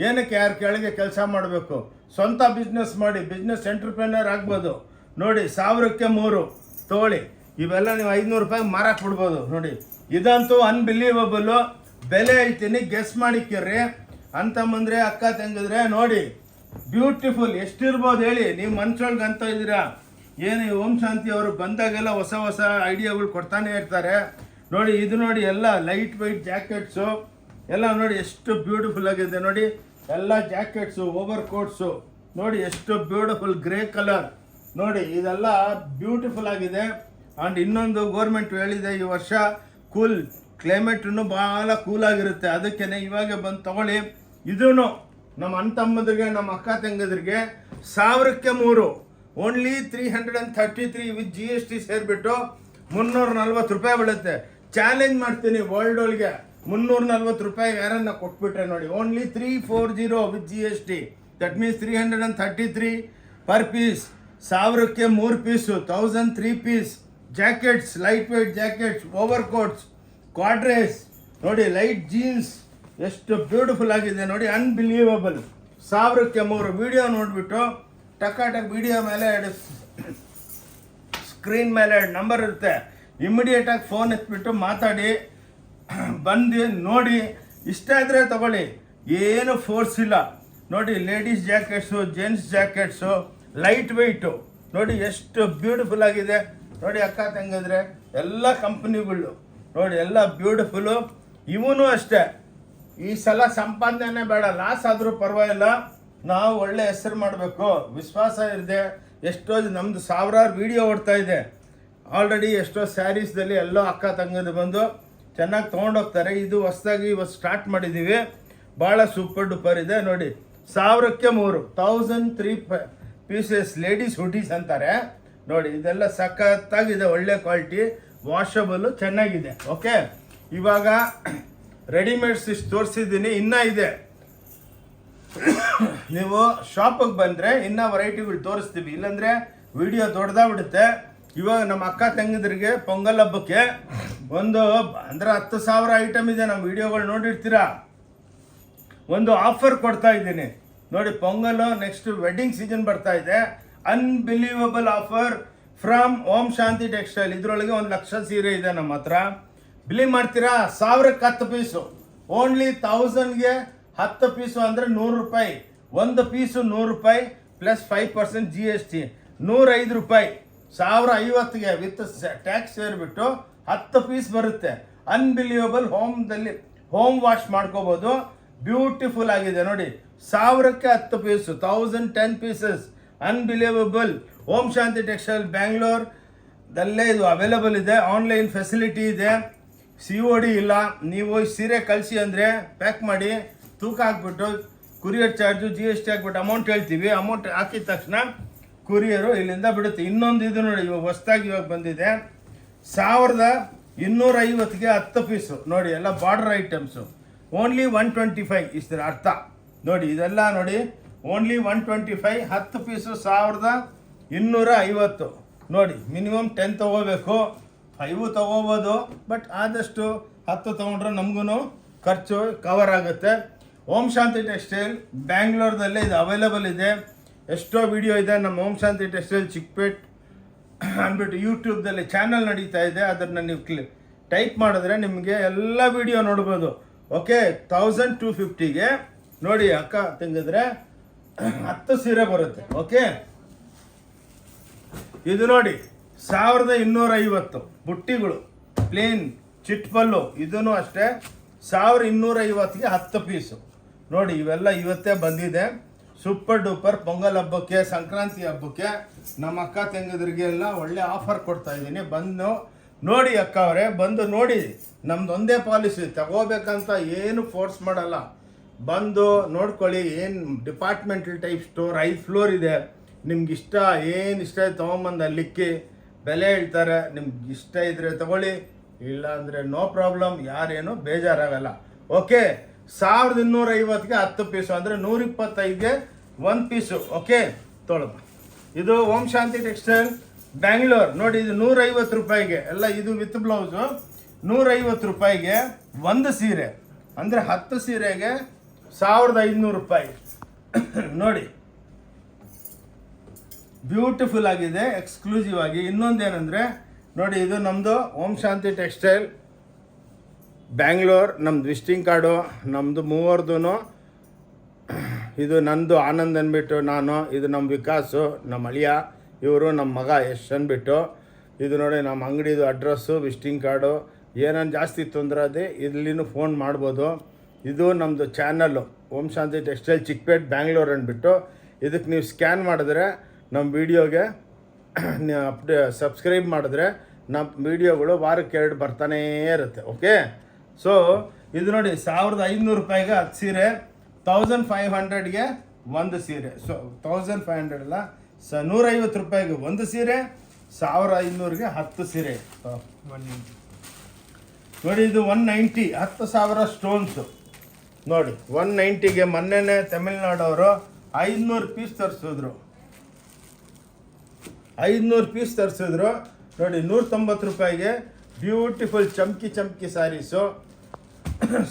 ಏನಕ್ಕೆ ಯಾರು ಕೆಳಗೆ ಕೆಲಸ ಮಾಡಬೇಕು? ಸ್ವಂತ ಬಿಸ್ನೆಸ್ ಮಾಡಿ ಬಿಸ್ನೆಸ್ ಎಂಟ್ರಪ್ರೆನರ್ ಆಗ್ಬೋದು. ನೋಡಿ 1000ಕ್ಕೆ 3 ತಗೊಳ್ಳಿ. ಇವೆಲ್ಲ ನೀವು 500 ರೂಪಾಯಿಗೆ ಮಾರಕ್ಕೆ ಬಿಡ್ಬೋದು. ನೋಡಿ ಇದಂತೂ ಅನ್ಬಿಲೀವಬಲ್ಲು ಬೆಲೆ ಐತೀನಿ. ಗೆಸ್ ಮಾಡಿಕ್ಕಿರ್ರಿ ಅಂತಂದ್ರೆ ಅಕ್ಕ ತಂಗಿದ್ರೆ ನೋಡಿ ಬ್ಯೂಟಿಫುಲ್ ಎಷ್ಟಿರ್ಬೋದು ಹೇಳಿ. ನೀವು ಮನ್ಸೊಳಗೆ ಅಂತ ಇದ್ದೀರಾ. ಏನು ಓಂ ಶಾಂತಿ ಅವರು ಬಂದಾಗೆಲ್ಲ ಹೊಸ ಹೊಸ ಐಡಿಯಾಗಳು ಕೊಡ್ತಾನೆ ಇರ್ತಾರೆ. ನೋಡಿ ಇದು ನೋಡಿ ಎಲ್ಲ ಲೈಟ್ ವೈಟ್ ಜಾಕೆಟ್ಸು ಎಲ್ಲ ನೋಡಿ ಎಷ್ಟು ಬ್ಯೂಟಿಫುಲ್ ಆಗಿದೆ. ನೋಡಿ ಎಲ್ಲ ಜಾಕೆಟ್ಸು ಓವರ್ ಕೋಟ್ಸು ನೋಡಿ ಎಷ್ಟು ಬ್ಯೂಟಿಫುಲ್ ಗ್ರೇ ಕಲರ್ ನೋಡಿ ಇದೆಲ್ಲ ಬ್ಯೂಟಿಫುಲ್ ಆಗಿದೆ. ಆ್ಯಂಡ್ ಇನ್ನೊಂದು ಗೋರ್ಮೆಂಟ್ ಹೇಳಿದೆ ಈ ವರ್ಷ ಕೂಲ್ ಕ್ಲೈಮೇಟನ್ನು ಭಾಳ ಕೂಲಾಗಿರುತ್ತೆ. ಅದಕ್ಕೇ ಇವಾಗ ಬಂದು ತಗೊಳ್ಳಿ. ಇದೂ ನಮ್ಮ ಅಣ್ಣ ತಮ್ಮದ್ರಿಗೆ ನಮ್ಮ ಅಕ್ಕ ತಂಗದ್ರಿಗೆ 1000ಕ್ಕೆ 3 ಓನ್ಲಿ 333 ವಿತ್ GST ಸೇರಿಬಿಟ್ಟು 340 ರೂಪಾಯಿ ಬೀಳುತ್ತೆ. ಚಾಲೆಂಜ್ ಮಾಡ್ತೀನಿ ವರ್ಲ್ಡ್ ಒಳಗೆ 340 ರೂಪಾಯಿ ಯಾರನ್ನ ಕೊಟ್ಬಿಟ್ರೆ ನೋಡಿ only 340 with GST. That means 333 per piece. 1000ಕ್ಕೆ 3 piece 1003 piece. Jackets light weight jackets over coats ಕ್ವಾಡ್ರೇಸ್ ನೋಡಿ ಲೈಟ್ ಜೀನ್ಸ್ ಎಷ್ಟು ಬ್ಯೂಟಿಫುಲ್ ಆಗಿದೆ ನೋಡಿ ಅನ್ಬಿಲೀವಬಲ್. 1000ಕ್ಕೆ 3 ವಿಡಿಯೋ ನೋಡಿಬಿಟ್ಟು ಟಕ್ ವಿಡಿಯೋ ಮೇಲೆ ಸ್ಕ್ರೀನ್ ಮೇಲೆ ನಂಬರ್ ಇರುತ್ತೆ. ಇಮಿಡಿಯೇಟಾಗಿ ಫೋನ್ ಎತ್ಬಿಟ್ಟು ಮಾತಾಡಿ ಬಂದು ನೋಡಿ. ಇಷ್ಟ ಇದ್ರೆ ತಗೊಳ್ಳಿ, ಏನು ಫೋರ್ಸ್ ಇಲ್ಲ. ನೋಡಿ ladies jackets gents jackets light weight ನೋಡಿ ಎಷ್ಟು ಬ್ಯೂಟಿಫುಲ್ ಆಗಿದೆ. ನೋಡಿ ಅಕ್ಕ ತಂಗಿದ್ರೆ ಎಲ್ಲ ಕಂಪ್ನಿಗಳು ನೋಡಿ ಎಲ್ಲ ಬ್ಯೂಟಿಫುಲ್ಲು. ಇವನು ಅಷ್ಟೇ ಈ ಸಲ ಸಂಪಾದನೆ ಬೇಡ, ಲಾಸ್ ಆದರೂ ಪರವಾಗಿಲ್ಲ. ನಾವು ಒಳ್ಳೆ ಹೆಸರು ಮಾಡಬೇಕು, ವಿಶ್ವಾಸ ಇದೆ. ಎಷ್ಟೋ ನಮ್ಮದು 1000 ವೀಡಿಯೋ ಓಡ್ತಾ ಇದೆ ಆಲ್ರೆಡಿ. ಎಷ್ಟೋ ಸ್ಯಾರೀಸ್ದಲ್ಲಿ ಎಲ್ಲೋ ಅಕ್ಕ ತಂಗದು ಬಂದು ಚೆನ್ನಾಗಿ ತೊಗೊಂಡೋಗ್ತಾರೆ. ಇದು ಹೊಸದಾಗಿ ಇವತ್ತು ಸ್ಟಾರ್ಟ್ ಮಾಡಿದ್ದೀವಿ. ಭಾಳ ಸೂಪರ್ ಡೂಪರ್ ಇದೆ ನೋಡಿ. 1000ಕ್ಕೆ 3 1003 ಪೀಸಸ್ ಲೇಡೀಸ್ ಹುಡೀಸ್ ಅಂತಾರೆ ನೋಡಿ. ಇದೆಲ್ಲ ಸಖತ್ತಾಗಿದೆ, ಒಳ್ಳೆ ಕ್ವಾಲಿಟಿ, ವಾಷಬಲ್ಲು ಚೆನ್ನಾಗಿದೆ. ಓಕೆ ಇವಾಗ ರೆಡಿಮೇಡ್ಸ್ ಇಷ್ಟು ತೋರಿಸಿದ್ದೀನಿ, ಇನ್ನೂ ಇದೆ. ನೀವು ಶಾಪಿಗೆ ಬಂದರೆ ಇನ್ನೂ ವೆರೈಟಿಗಳು ತೋರಿಸ್ತೀವಿ, ಇಲ್ಲಾಂದರೆ ವಿಡಿಯೋ ದೊಡ್ಡದಾಗ್ಬಿಡುತ್ತೆ. ಇವಾಗ ನಮ್ಮ ಅಕ್ಕ ತಂಗಿದ್ರಿಗೆ ಪೊಂಗಲ್ ಹಬ್ಬಕ್ಕೆ ಒಂದು ಅಂದರೆ 10,000 ಐಟಮ್ ಇದೆ. ನಮ್ಮ ವಿಡಿಯೋಗಳು ನೋಡಿರ್ತೀರಾ. ಒಂದು ಆಫರ್ ಕೊಡ್ತಾ ಇದ್ದೀನಿ ನೋಡಿ. ಪೊಂಗಲ್ ನೆಕ್ಸ್ಟ್ ವೆಡ್ಡಿಂಗ್ ಸೀಸನ್ ಬರ್ತಾ ಇದೆ. Unbelievable offer from Om Shanti textile. ಇದರೊಳಗೆ 1,00,000 ಸೀರೆ ಇದೆ ನಮ್ಮ ಹತ್ರ. ಬಿಲಿಂಗ್ ಮಾಡ್ತೀರಾ? 1000ಕ್ಕೆ 10 ಪೀಸು ಓನ್ಲಿ 1000ಗೆ 10 ಪೀಸು ಅಂದರೆ 100 ರೂಪಾಯಿ. ಒಂದು ಪೀಸು 100 ರೂಪಾಯಿ ಪ್ಲಸ್ 5% GST 105 ರೂಪಾಯಿ. 1050ಗೆ ವಿತ್ ಟ್ಯಾಕ್ಸ್ ಸೇರಿಬಿಟ್ಟು 10 ಪೀಸ್ ಬರುತ್ತೆ. ಅನ್ಬಿಲೀವಬಲ್ ಹೋಮ್ ವಾಶ್ ಮಾಡ್ಕೋಬೋದು. ಬ್ಯೂಟಿಫುಲ್ ಆಗಿದೆ ನೋಡಿ, 1000ಕ್ಕೆ 10 ಪೀಸು, 1010 ಪೀಸಸ್, ಅನ್ಬಿಲೀವಬಲ್. ಓಂ ಶಾಂತಿ ಟೆಕ್ಸ್ಟೈಲ್ ಬ್ಯಾಂಗ್ಳೂರ್ದಲ್ಲೇ ಇದು ಅವೈಲಬಲ್ ಇದೆ. ಆನ್ಲೈನ್ ಫೆಸಿಲಿಟಿ ಇದೆ, COD ಇಲ್ಲ. ನೀವು ಸೀರೆ ಕಳಿಸಿ ಅಂದರೆ ಪ್ಯಾಕ್ ಮಾಡಿ ತೂಕ ಹಾಕ್ಬಿಟ್ಟು ಕುರಿಯರ್ ಚಾರ್ಜು GST ಹಾಕ್ಬಿಟ್ಟು ಅಮೌಂಟ್ ಹೇಳ್ತೀವಿ. ಅಮೌಂಟ್ ಹಾಕಿದ ತಕ್ಷಣ ಕುರಿಯರು ಇಲ್ಲಿಂದ ಬಿಡುತ್ತೆ. ಇನ್ನೊಂದು ಇದು ನೋಡಿ, ಇವಾಗ ಹೊಸ್ದಾಗಿ ಇವಾಗ ಬಂದಿದೆ, 1250ಗೆ 10 ಪೀಸು ನೋಡಿ, ಎಲ್ಲ ಬಾರ್ಡರ್ ಐಟಮ್ಸು. ಓನ್ಲಿ 125 ಇಷ್ಟರ ಅರ್ಥ ನೋಡಿ. ಇದೆಲ್ಲ ನೋಡಿ, ಓನ್ಲಿ 125, 10 ಪೀಸು 1250 ನೋಡಿ. ಮಿನಿಮಮ್ 10 ತೊಗೋಬೇಕು, 5 ತೊಗೋಬೋದು, ಬಟ್ ಆದಷ್ಟು 10 ತೊಗೊಂಡ್ರೆ ನಮಗೂ ಖರ್ಚು ಕವರ್ ಆಗುತ್ತೆ. ಓಂ ಶಾಂತಿ ಟೆಕ್ಸ್ಟೈಲ್ ಬ್ಯಾಂಗ್ಳೂರ್ದಲ್ಲೇ ಇದು ಅವೈಲಬಲ್ ಇದೆ. ಎಷ್ಟೋ ವಿಡಿಯೋ ಇದೆ ನಮ್ಮ ಓಂ ಶಾಂತಿ ಟೆಕ್ಸ್ಟೈಲ್ ಚಿಕ್ಕಪೇಟ್ ಅಂದ್ಬಿಟ್ಟು ಯೂಟ್ಯೂಬ್ದಲ್ಲಿ ಚಾನಲ್ ನಡೀತಾ ಇದೆ. ಅದನ್ನು ನೀವು ಟೈಪ್ ಮಾಡಿದ್ರೆ ನಿಮಗೆ ಎಲ್ಲ ವಿಡಿಯೋ ನೋಡ್ಬೋದು. ಓಕೆ, 1250ಗೆ ನೋಡಿ ಅಕ್ಕ ತೆಗೆದ್ರೆ 10 ಸೀರೆ ಬರುತ್ತೆ. ಓಕೆ, ಇದು ನೋಡಿ 1250 ಬುಟ್ಟಿಗಳು, ಪ್ಲೇನ್ ಚಿಟ್ಪಲ್ಲು, ಇದೂ ಅಷ್ಟೇ 1250ಗೆ 10 ಪೀಸು ನೋಡಿ. ಇವೆಲ್ಲ ಇವತ್ತೇ ಬಂದಿದೆ. ಸೂಪರ್ ಡೂಪರ್ ಪೊಂಗಲ್ ಹಬ್ಬಕ್ಕೆ, ಸಂಕ್ರಾಂತಿ ಹಬ್ಬಕ್ಕೆ ನಮ್ಮ ಅಕ್ಕ ತಂಗಿದ್ರಿಗೆ ಎಲ್ಲ ಒಳ್ಳೆ ಆಫರ್ ಕೊಡ್ತಾ ಇದ್ದೀನಿ. ಬಂದು ನೋಡಿ ಅಕ್ಕ ಅವರೇ, ಬಂದು ನೋಡಿ. ನಮ್ದು ಒಂದೇ ಪಾಲಿಸಿ, ತಗೋಬೇಕಂತ ಏನು ಫೋರ್ಸ್ ಮಾಡಲ್ಲ. ಬಂದು ನೋಡ್ಕೊಳ್ಳಿ. ಏನು ಡಿಪಾರ್ಟ್ಮೆಂಟಲ್ ಟೈಪ್ ಸ್ಟೋರ್, 5 ಫ್ಲೋರ್ ಇದೆ. ನಿಮ್ಗೆ ಇಷ್ಟ ಏನು ಇಷ್ಟ ಇದೆ ತೊಗೊಂಬಂದು ಅಲ್ಲಿಕ್ಕಿ ಬೆಲೆ ಹೇಳ್ತಾರೆ. ನಿಮ್ಗೆ ಇಷ್ಟ ಇದ್ರೆ ತಗೊಳ್ಳಿ, ಇಲ್ಲ ಅಂದರೆ ನೋ ಪ್ರಾಬ್ಲಮ್, ಯಾರೇನು ಬೇಜಾರಾಗಲ್ಲ. ಓಕೆ, 1250ಗೆ 10 ಪೀಸು ಅಂದರೆ 125ಗೆ 1 ಪೀಸು. ಓಕೆ, ತೊಗೊಳಮ್ಮ. ಇದು ಓಂ ಶಾಂತಿ ಟೆಕ್ಸ್ಟೈಲ್ ಬ್ಯಾಂಗ್ಳೂರ್ ನೋಡಿ. ಇದು 150 ರೂಪಾಯಿಗೆ ಎಲ್ಲ, ಇದು ವಿತ್ ಬ್ಲೌಸು 150 ರೂಪಾಯಿಗೆ 1 ಸೀರೆ, ಅಂದರೆ 10 ಸೀರೆಗೆ 1500 ರೂಪಾಯಿ ನೋಡಿ. ಬ್ಯೂಟಿಫುಲ್ ಆಗಿದೆ, ಎಕ್ಸ್ಕ್ಲೂಸಿವ್ ಆಗಿ. ಇನ್ನೊಂದೇನೆಂದರೆ ನೋಡಿ, ಇದು ನಮ್ಮದು ಓಂ ಶಾಂತಿ ಟೆಕ್ಸ್ಟೈಲ್ ಬ್ಯಾಂಗ್ಳೂರ್, ನಮ್ಮದು ವಿಸಿಟಿಂಗ್ ಕಾರ್ಡು, ನಮ್ಮದು ಮೂವರ್ದು. ಇದು ನಂದು ಆನಂದ್ ಅಂದ್ಬಿಟ್ಟು ನಾನು, ಇದು ನಮ್ಮ ವಿಕಾಸು, ನಮ್ಮ ಅಳಿಯ, ಇವರು ನಮ್ಮ ಮಗ ಯಶ್ ಅಂದ್ಬಿಟ್ಟು. ಇದು ನೋಡಿ ನಮ್ಮ ಅಂಗಡಿದು ಅಡ್ರೆಸ್ಸು, ವಿಸಿಟಿಂಗ್ ಕಾರ್ಡು. ಏನೇನು ಜಾಸ್ತಿ ತೊಂದರೆ ಅದೇ ಇಲ್ಲಿನೂ ಫೋನ್ ಮಾಡ್ಬೋದು. ಇದು ನಮ್ಮದು ಚಾನಲ್ಲು ಓಂ ಶಾಂತಿ ಟೆಕ್ಸ್ಟೈಲ್ ಚಿಕ್ಕಪೇಟ್ ಬ್ಯಾಂಗ್ಳೂರ್ ಅಂದ್ಬಿಟ್ಟು. ಇದಕ್ಕೆ ನೀವು ಸ್ಕ್ಯಾನ್ ಮಾಡಿದ್ರೆ ನಮ್ಮ ವೀಡಿಯೋಗೆ ಸಬ್ಸ್ಕ್ರೈಬ್ ಮಾಡಿದ್ರೆ ನಮ್ಮ ವೀಡಿಯೋಗಳು ವಾರಕ್ಕೆ 2 ಬರ್ತಾನೇ ಇರುತ್ತೆ. ಓಕೆ, ಸೊ ಇದು ನೋಡಿ 1500 ರೂಪಾಯಿಗೆ 10 ಸೀರೆ, 1500ಗೆ 1 ಸೀರೆ. ಸೊ 1500 ಅಲ್ಲ, 150 ರೂಪಾಯಿಗೆ 1 ಸೀರೆ, 1500ಗೆ 10 ಸೀರೆ. ನೋಡಿ ಇದು 190, 10,000 ಸ್ಟೋನ್ಸು ನೋಡಿ. 190ಗೆ ಮೊನ್ನೆನೇ ತಮಿಳ್ನಾಡವರು 500 ಪೀಸ್ ತರಿಸಿದ್ರು. 500 ಪೀಸ್ ತರಿಸಿದ್ರು ನೋಡಿ. 190 ರೂಪಾಯಿಗೆ ಬ್ಯೂಟಿಫುಲ್ ಚಮ್ಕಿ ಸ್ಯಾರೀಸು.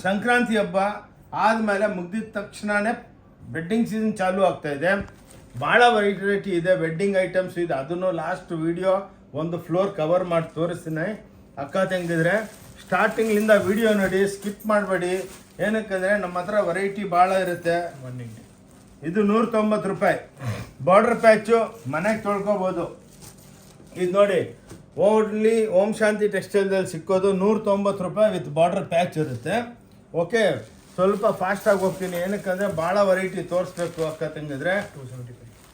ಸಂಕ್ರಾಂತಿ ಹಬ್ಬ ಆದಮೇಲೆ ಮುಗ್ದಿದ ತಕ್ಷಣವೇ ವೆಡ್ಡಿಂಗ್ ಸೀಸನ್ ಚಾಲೂ ಆಗ್ತಾಯಿದೆ. ಭಾಳ ವೆರೈಟಿ ಇದೆ, ವೆಡ್ಡಿಂಗ್ ಐಟಮ್ಸ್ ಇದೆ. ಅದನ್ನು ಲಾಸ್ಟ್ ವಿಡಿಯೋ ಒಂದು ಫ್ಲೋರ್ ಕವರ್ ಮಾಡಿ ತೋರಿಸ್ತೀನಿ. ಅಕ್ಕ ತಂಗಿದ್ರೆ ಸ್ಟಾರ್ಟಿಂಗ್ಲಿಂದ ವಿಡಿಯೋ ನೋಡಿ, ಸ್ಕಿಪ್ ಮಾಡಬೇಡಿ. ಏನಕ್ಕಂದರೆ ನಮ್ಮ ಹತ್ರ ವೆರೈಟಿ ಭಾಳ ಇರುತ್ತೆ. ಇದು 190 ರೂಪಾಯಿ ಬಾರ್ಡರ್ ಪ್ಯಾಚು, ಮನೆಗೆ ತೊಳ್ಕೊಬೋದು. ಇದು ನೋಡಿ, ಓನ್ಲಿ ಓಂ ಶಾಂತಿ ಟೆಕ್ಸ್ಟೈಲ್ದಲ್ಲಿ ಸಿಕ್ಕೋದು 190 ರೂಪಾಯಿ ವಿತ್ ಬಾರ್ಡರ್ ಪ್ಯಾಚ್ ಇರುತ್ತೆ. ಓಕೆ, ಸ್ವಲ್ಪ ಫಾಸ್ಟಾಗಿ ಹೋಗ್ತೀನಿ, ಏನಕ್ಕಂದರೆ ಭಾಳ ವೆರೈಟಿ ತೋರಿಸ್ಬೇಕು ಅಕ್ಕ ತಂಗಿದ್ರೆ.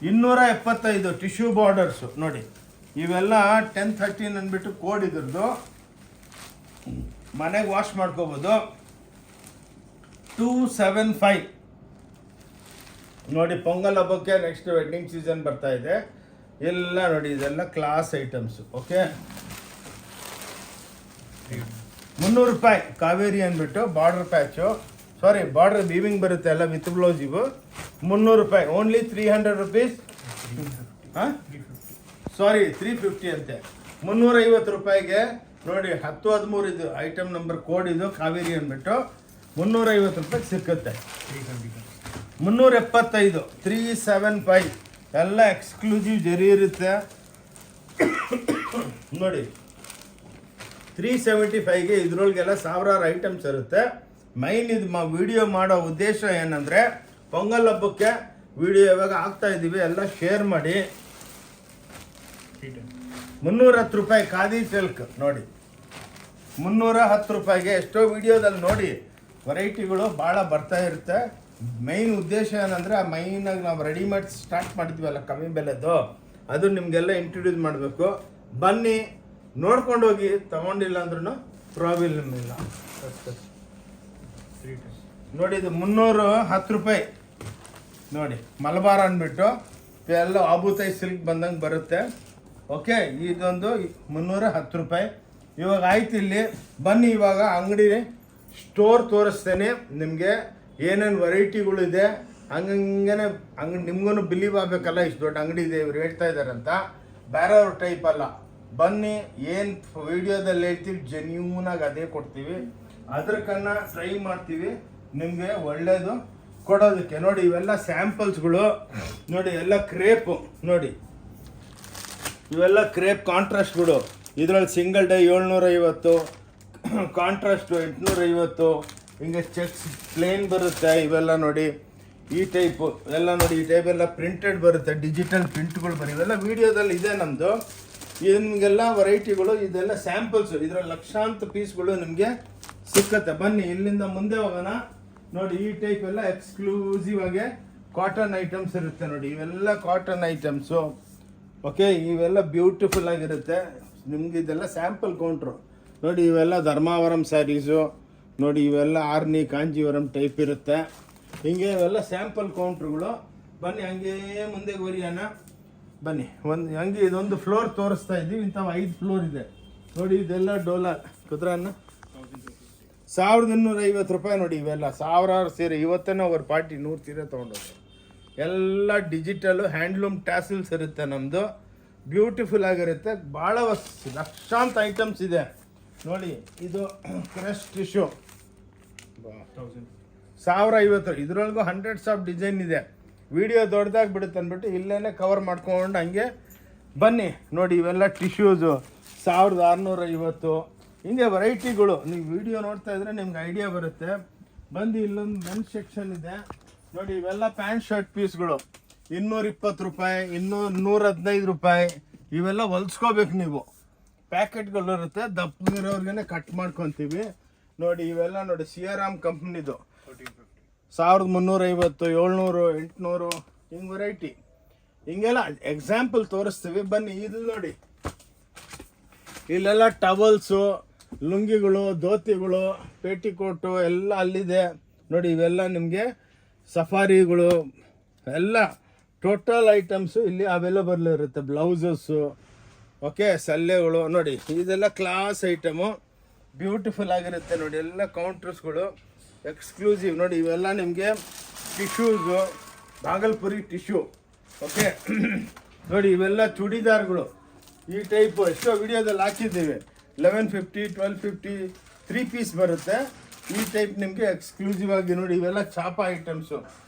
275 ಟಿಶ್ಯೂ ಬಾರ್ಡರ್ಸು ನೋಡಿ. ಇವೆಲ್ಲ 1013 ಅಂದ್ಬಿಟ್ಟು ಕೋಡ್ ಇದ್ರದ್ದು, ಮನೆಗೆ ವಾಶ್ ಮಾಡ್ಕೋಬೋದು. 275 ನೋಡಿ. ಪೊಂಗಲ್ ಹಬ್ಬಕ್ಕೆ ನೆಕ್ಸ್ಟ್ ವೆಡ್ಡಿಂಗ್ ಸೀಸನ್ ಬರ್ತಾ ಇದೆ. ಎಲ್ಲ ನೋಡಿ, ಇದೆಲ್ಲ ಕ್ಲಾಸ್ ಐಟಮ್ಸು. ಓಕೆ, 300 ರೂಪಾಯಿ ಕಾವೇರಿ ಅಂದ್ಬಿಟ್ಟು ಬಾರ್ಡರ್ ಪ್ಯಾಚು, ಸಾರಿ ಬಾರ್ಡರ್ ವೀವಿಂಗ್ ಬರುತ್ತೆ ಎಲ್ಲ ವಿತ್ ಬ್ಲೌಸ್. ಇವು 300 ರೂಪಾಯಿ, ಓನ್ಲಿ 300 ರುಪೀಸ್. ಹಾಂ, ಸಾರಿ 350 ಅಂತೆ. 350 ರೂಪಾಯಿಗೆ ನೋಡಿ. 10-13 ಇದು ಐಟಮ್ ನಂಬರ್ ಕೋಡ್, ಇದು ಕಾವೇರಿ ಅಂದ್ಬಿಟ್ಟು 350 ರೂಪಾಯಿಗೆ ಸಿಕ್ಕುತ್ತೆ. 375 375 ಎಲ್ಲ ಎಕ್ಸ್ಕ್ಲೂಸಿವ್ ಜರಿ ಇರುತ್ತೆ ನೋಡಿ. 375ಗೆ ಇದ್ರೊಳಗೆಲ್ಲ ಸಾವಿರಾರು ಐಟಮ್ಸ್ ಇರುತ್ತೆ. ಮೈನ್ ಇದು ವಿಡಿಯೋ ಮಾಡೋ ಉದ್ದೇಶ ಏನಂದರೆ, ಪೊಂಗಲ್ ಹಬ್ಬಕ್ಕೆ ವಿಡಿಯೋ ಇವಾಗ ಆಗ್ತಾ ಇದ್ದೀವಿ, ಎಲ್ಲ ಶೇರ್ ಮಾಡಿ. 310 ರೂಪಾಯಿ ಖಾದಿ ಸಿಲ್ಕ್ ನೋಡಿ. 310 ರೂಪಾಯಿಗೆ ಎಷ್ಟೋ ವಿಡಿಯೋದಲ್ಲಿ ನೋಡಿ ವೆರೈಟಿಗಳು ಭಾಳ ಬರ್ತಾ ಇರುತ್ತೆ. ಮೈನ್ ಉದ್ದೇಶ ಏನಂದರೆ ಆ ಮೈನಾಗಿ ನಾವು ರೆಡಿಮೇಡ್ ಸ್ಟಾರ್ಟ್ ಮಾಡಿದ್ವಲ್ಲ ಕಮ್ಮಿ ಬೆಲೆದು, ಅದು ನಿಮಗೆಲ್ಲ ಇಂಟ್ರೊಡ್ಯೂಸ್ ಮಾಡಬೇಕು. ಬನ್ನಿ ನೋಡ್ಕೊಂಡು ಹೋಗಿ, ತೊಗೊಂಡಿಲ್ಲ ಅಂದ್ರೂ ಪ್ರಾಬ್ಲಮ್ ಇಲ್ಲ. ನೋಡಿ ಇದು 310 ರೂಪಾಯಿ ನೋಡಿ, ಮಲಬಾರ್ ಅಂದ್ಬಿಟ್ಟು ಎಲ್ಲ ಆಬೂತಾಯಿ ಸಿಲ್ಕ್ ಬಂದಂಗೆ ಬರುತ್ತೆ. ಓಕೆ, ಇದೊಂದು 310 ರೂಪಾಯಿ. ಇವಾಗ ಆಯ್ತು, ಇಲ್ಲಿ ಬನ್ನಿ ಇವಾಗ ಅಂಗಡಿ ಸ್ಟೋರ್ ತೋರಿಸ್ತೇನೆ ನಿಮಗೆ ಏನೇನು ವೆರೈಟಿಗಳಿದೆ. ಹಂಗಂಗೆ ಅಂಗಡಿ ನಿಮ್ಗೂ ಬಿಲೀವ್ ಆಗಬೇಕಲ್ಲ, ಇಷ್ಟು ದೊಡ್ಡ ಅಂಗಡಿ ಇದೆ ಇವ್ರು ಹೇಳ್ತಾ ಇದ್ದಾರೆ ಅಂತ. ಬೇರೆಯವ್ರ ಟೈಪ್ ಅಲ್ಲ. ಬನ್ನಿ, ಏನು ವಿಡಿಯೋದಲ್ಲಿ ಹೇಳ್ತೀವಿ ಜೆನ್ಯೂನಾಗಿ ಅದೇ ಕೊಡ್ತೀವಿ. ಅದ್ರಕನ್ನ ಟ್ರೈ ಮಾಡ್ತೀವಿ ನಿಮಗೆ ಒಳ್ಳೇದು ಕೊಡೋದಕ್ಕೆ. ನೋಡಿ ಇವೆಲ್ಲ ಸ್ಯಾಂಪಲ್ಸ್ಗಳು ನೋಡಿ, ಎಲ್ಲ ಕ್ರೇಪು ನೋಡಿ, ಇವೆಲ್ಲ ಕ್ರೇಪ್ ಕಾಂಟ್ರಾಸ್ಟ್ಗಳು. ಇದರಲ್ಲಿ ಸಿಂಗಲ್ ಡೈ 750, ಕಾಂಟ್ರಾಸ್ಟು 850, ಹಿಂಗೆ ಚೆಕ್ಸ್ ಪ್ಲೇನ್ ಬರುತ್ತೆ. ಇವೆಲ್ಲ ನೋಡಿ ಈ ಟೈಪು ಎಲ್ಲ ನೋಡಿ, ಈ ಟೈಪ್ ಎಲ್ಲ ಪ್ರಿಂಟೆಡ್ ಬರುತ್ತೆ, ಡಿಜಿಟಲ್ ಪ್ರಿಂಟ್ಗಳು ಬರೀ. ಇವೆಲ್ಲ ವೀಡಿಯೋದಲ್ಲಿ ಇದೆ ನಮ್ಮದು. ನಿಮಗೆಲ್ಲ ವೆರೈಟಿಗಳು, ಇದೆಲ್ಲ ಸ್ಯಾಂಪಲ್ಸು. ಇದರಲ್ಲಿ ಲಕ್ಷಾಂತರ ಪೀಸ್ಗಳು ನಿಮಗೆ ಸಿಕ್ಕತ್ತೆ. ಬನ್ನಿ ಇಲ್ಲಿಂದ ಮುಂದೆ ಹೋಗೋಣ. ನೋಡಿ ಈ ಟೈಪ್ ಎಲ್ಲ ಎಕ್ಸ್ಕ್ಲೂಸಿವ್ ಆಗಿ ಕಾಟನ್ ಐಟಮ್ಸ್ ಇರುತ್ತೆ ನೋಡಿ, ಇವೆಲ್ಲ ಕಾಟನ್ ಐಟಮ್ಸು. ಓಕೆ, ಇವೆಲ್ಲ ಬ್ಯೂಟಿಫುಲ್ ಆಗಿರುತ್ತೆ. ನಿಮ್ಗೆ ಇದೆಲ್ಲ ಸ್ಯಾಂಪಲ್ ಕೌಂಟ್ರು ನೋಡಿ. ಇವೆಲ್ಲ ಧರ್ಮಾವರಂ ಸ್ಯಾರೀಸು ನೋಡಿ, ಇವೆಲ್ಲ ಆರ್ನಿ ಕಾಂಜೀವರಂ ಟೈಪ್ ಇರುತ್ತೆ. ಹಿಂಗೆ ಇವೆಲ್ಲ ಸ್ಯಾಂಪಲ್ ಕೌಂಟ್ರುಗಳು. ಬನ್ನಿ ಹಂಗೆ ಮುಂದೆ ಒರಿಯೋಣ. ಬನ್ನಿ ಹಂಗೆ ಇದೊಂದು ಫ್ಲೋರ್ ತೋರಿಸ್ತಾ ಇದ್ದೀವಿ. ಇಂಥವು 5 ಫ್ಲೋರ್ ಇದೆ ನೋಡಿ. ಇದೆಲ್ಲ ಡೋಲಾ ಕುದ್ರನ್ನ 1250 ರೂಪಾಯಿ ನೋಡಿ. ಇವೆಲ್ಲ ಸಾವಿರಾರು ಸೀರೆ. ಇವತ್ತೇನೋ ಅವ್ರ ಪಾರ್ಟಿ 100 ಸೀರೆ ತೊಗೊಂಡೋದು. ಎಲ್ಲ ಡಿಜಿಟಲು ಹ್ಯಾಂಡ್ಲೂಮ್ ಟ್ಯಾಸಲ್ಸ್ ಇರುತ್ತೆ ನಮ್ಮದು. ಬ್ಯೂಟಿಫುಲ್ ಆಗಿರುತ್ತೆ. ಭಾಳ ಲಕ್ಷಾಂತರ ಐಟಮ್ಸ್ ಇದೆ ನೋಡಿ. ಇದು ಕ್ರಶ್ ಟಿಶ್ಯೂ 1050. ಇದರೊಳಗೂ ಹಂಡ್ರೆಡ್ಸ್ ಆಫ್ ಡಿಸೈನ್ ಇದೆ. ವಿಡಿಯೋ ದೊಡ್ಡದಾಗಿ ಬಿಡುತ್ತೆ ಅಂದ್ಬಿಟ್ಟು ಇಲ್ಲೇ ಕವರ್ ಮಾಡ್ಕೊಂಡು ಹಂಗೆ ಬನ್ನಿ ನೋಡಿ. ಇವೆಲ್ಲ ಟಿಶ್ಯೂಸು 1650. ಹಿಂಗೆ ವೆರೈಟಿಗಳು. ನೀವು ವಿಡಿಯೋ ನೋಡ್ತಾ ಇದ್ರೆ ನಿಮ್ಗೆ ಐಡಿಯಾ ಬರುತ್ತೆ. ಬಂದು ಇಲ್ಲೊಂದು ಮೆನ್ಸ್ ಸೆಕ್ಷನ್ ಇದೆ ನೋಡಿ. ಇವೆಲ್ಲ ಪ್ಯಾಂಟ್ ಶರ್ಟ್ ಪೀಸ್ಗಳು 220 ರೂಪಾಯಿ, 115 ರೂಪಾಯಿ. ಇವೆಲ್ಲ ಹೊಲ್ಸ್ಕೋಬೇಕು ನೀವು. ಪ್ಯಾಕೆಟ್ಗಳು ಇರುತ್ತೆ, ದಪ್ಪಗಿರೋರ್ಗೆ ಕಟ್ ಮಾಡ್ಕೊತೀವಿ ನೋಡಿ. ಇವೆಲ್ಲ ನೋಡಿ ಸಿಯಾರಾಮ್ ಕಂಪ್ನಿದು 1350, 700, 800 ಹಿಂಗೆ ವೆರೈಟಿ. ಹಿಂಗೆಲ್ಲ ಎಕ್ಸಾಂಪಲ್ ತೋರಿಸ್ತೀವಿ. ಬನ್ನಿ ಇಲ್ಲಿ ನೋಡಿ, ಇಲ್ಲೆಲ್ಲ ಟವಲ್ಸು, ಲುಂಗಿಗಳು, ಧೋತಿಗಳು, ಪೇಟಿಕೋಟು ಎಲ್ಲ ಅಲ್ಲಿದೆ ನೋಡಿ. ಇವೆಲ್ಲ ನಿಮಗೆ ಸಫಾರಿಗಳು ಎಲ್ಲ ಟೋಟಲ್ ಐಟಮ್ಸು ಇಲ್ಲಿ ಅವೈಲೇಬಲ್ ಇರುತ್ತೆ. ಬ್ಲೌಸಸ್ಸು, ಓಕೆ, ಸಲ್ಲೆಗಳು ನೋಡಿ. ಇದೆಲ್ಲ ಕ್ಲಾಸ್ ಐಟಮು, ಬ್ಯೂಟಿಫುಲ್ ಆಗಿರುತ್ತೆ ನೋಡಿ. ಎಲ್ಲ ಕೌಂಟರ್ಸ್ಗಳು ಎಕ್ಸ್ಕ್ಲೂಸಿವ್ ನೋಡಿ. ಇವೆಲ್ಲ ನಿಮಗೆ ಟಿಶ್ಯೂಸು, ಬಾಗಲ್ಪುರಿ ಟಿಶ್ಯೂ. ಓಕೆ ನೋಡಿ, ಇವೆಲ್ಲ ಚೂಡಿದಾರ್ಗಳು ಈ ಟೈಪು. ಎಷ್ಟೋ ವಿಡಿಯೋದಲ್ಲಿ ಹಾಕಿದ್ದೀವಿ. 1150, 1250 3 ಪೀಸ್ ಬರುತ್ತೆ. ಈ ಟೈಪ್ ನಿಮಗೆ ಎಕ್ಸ್ಕ್ಲೂಸಿವ್ ಆಗಿ ನೋಡಿ. ಇವೆಲ್ಲ ಚಾಪ ಐಟಮ್ಸು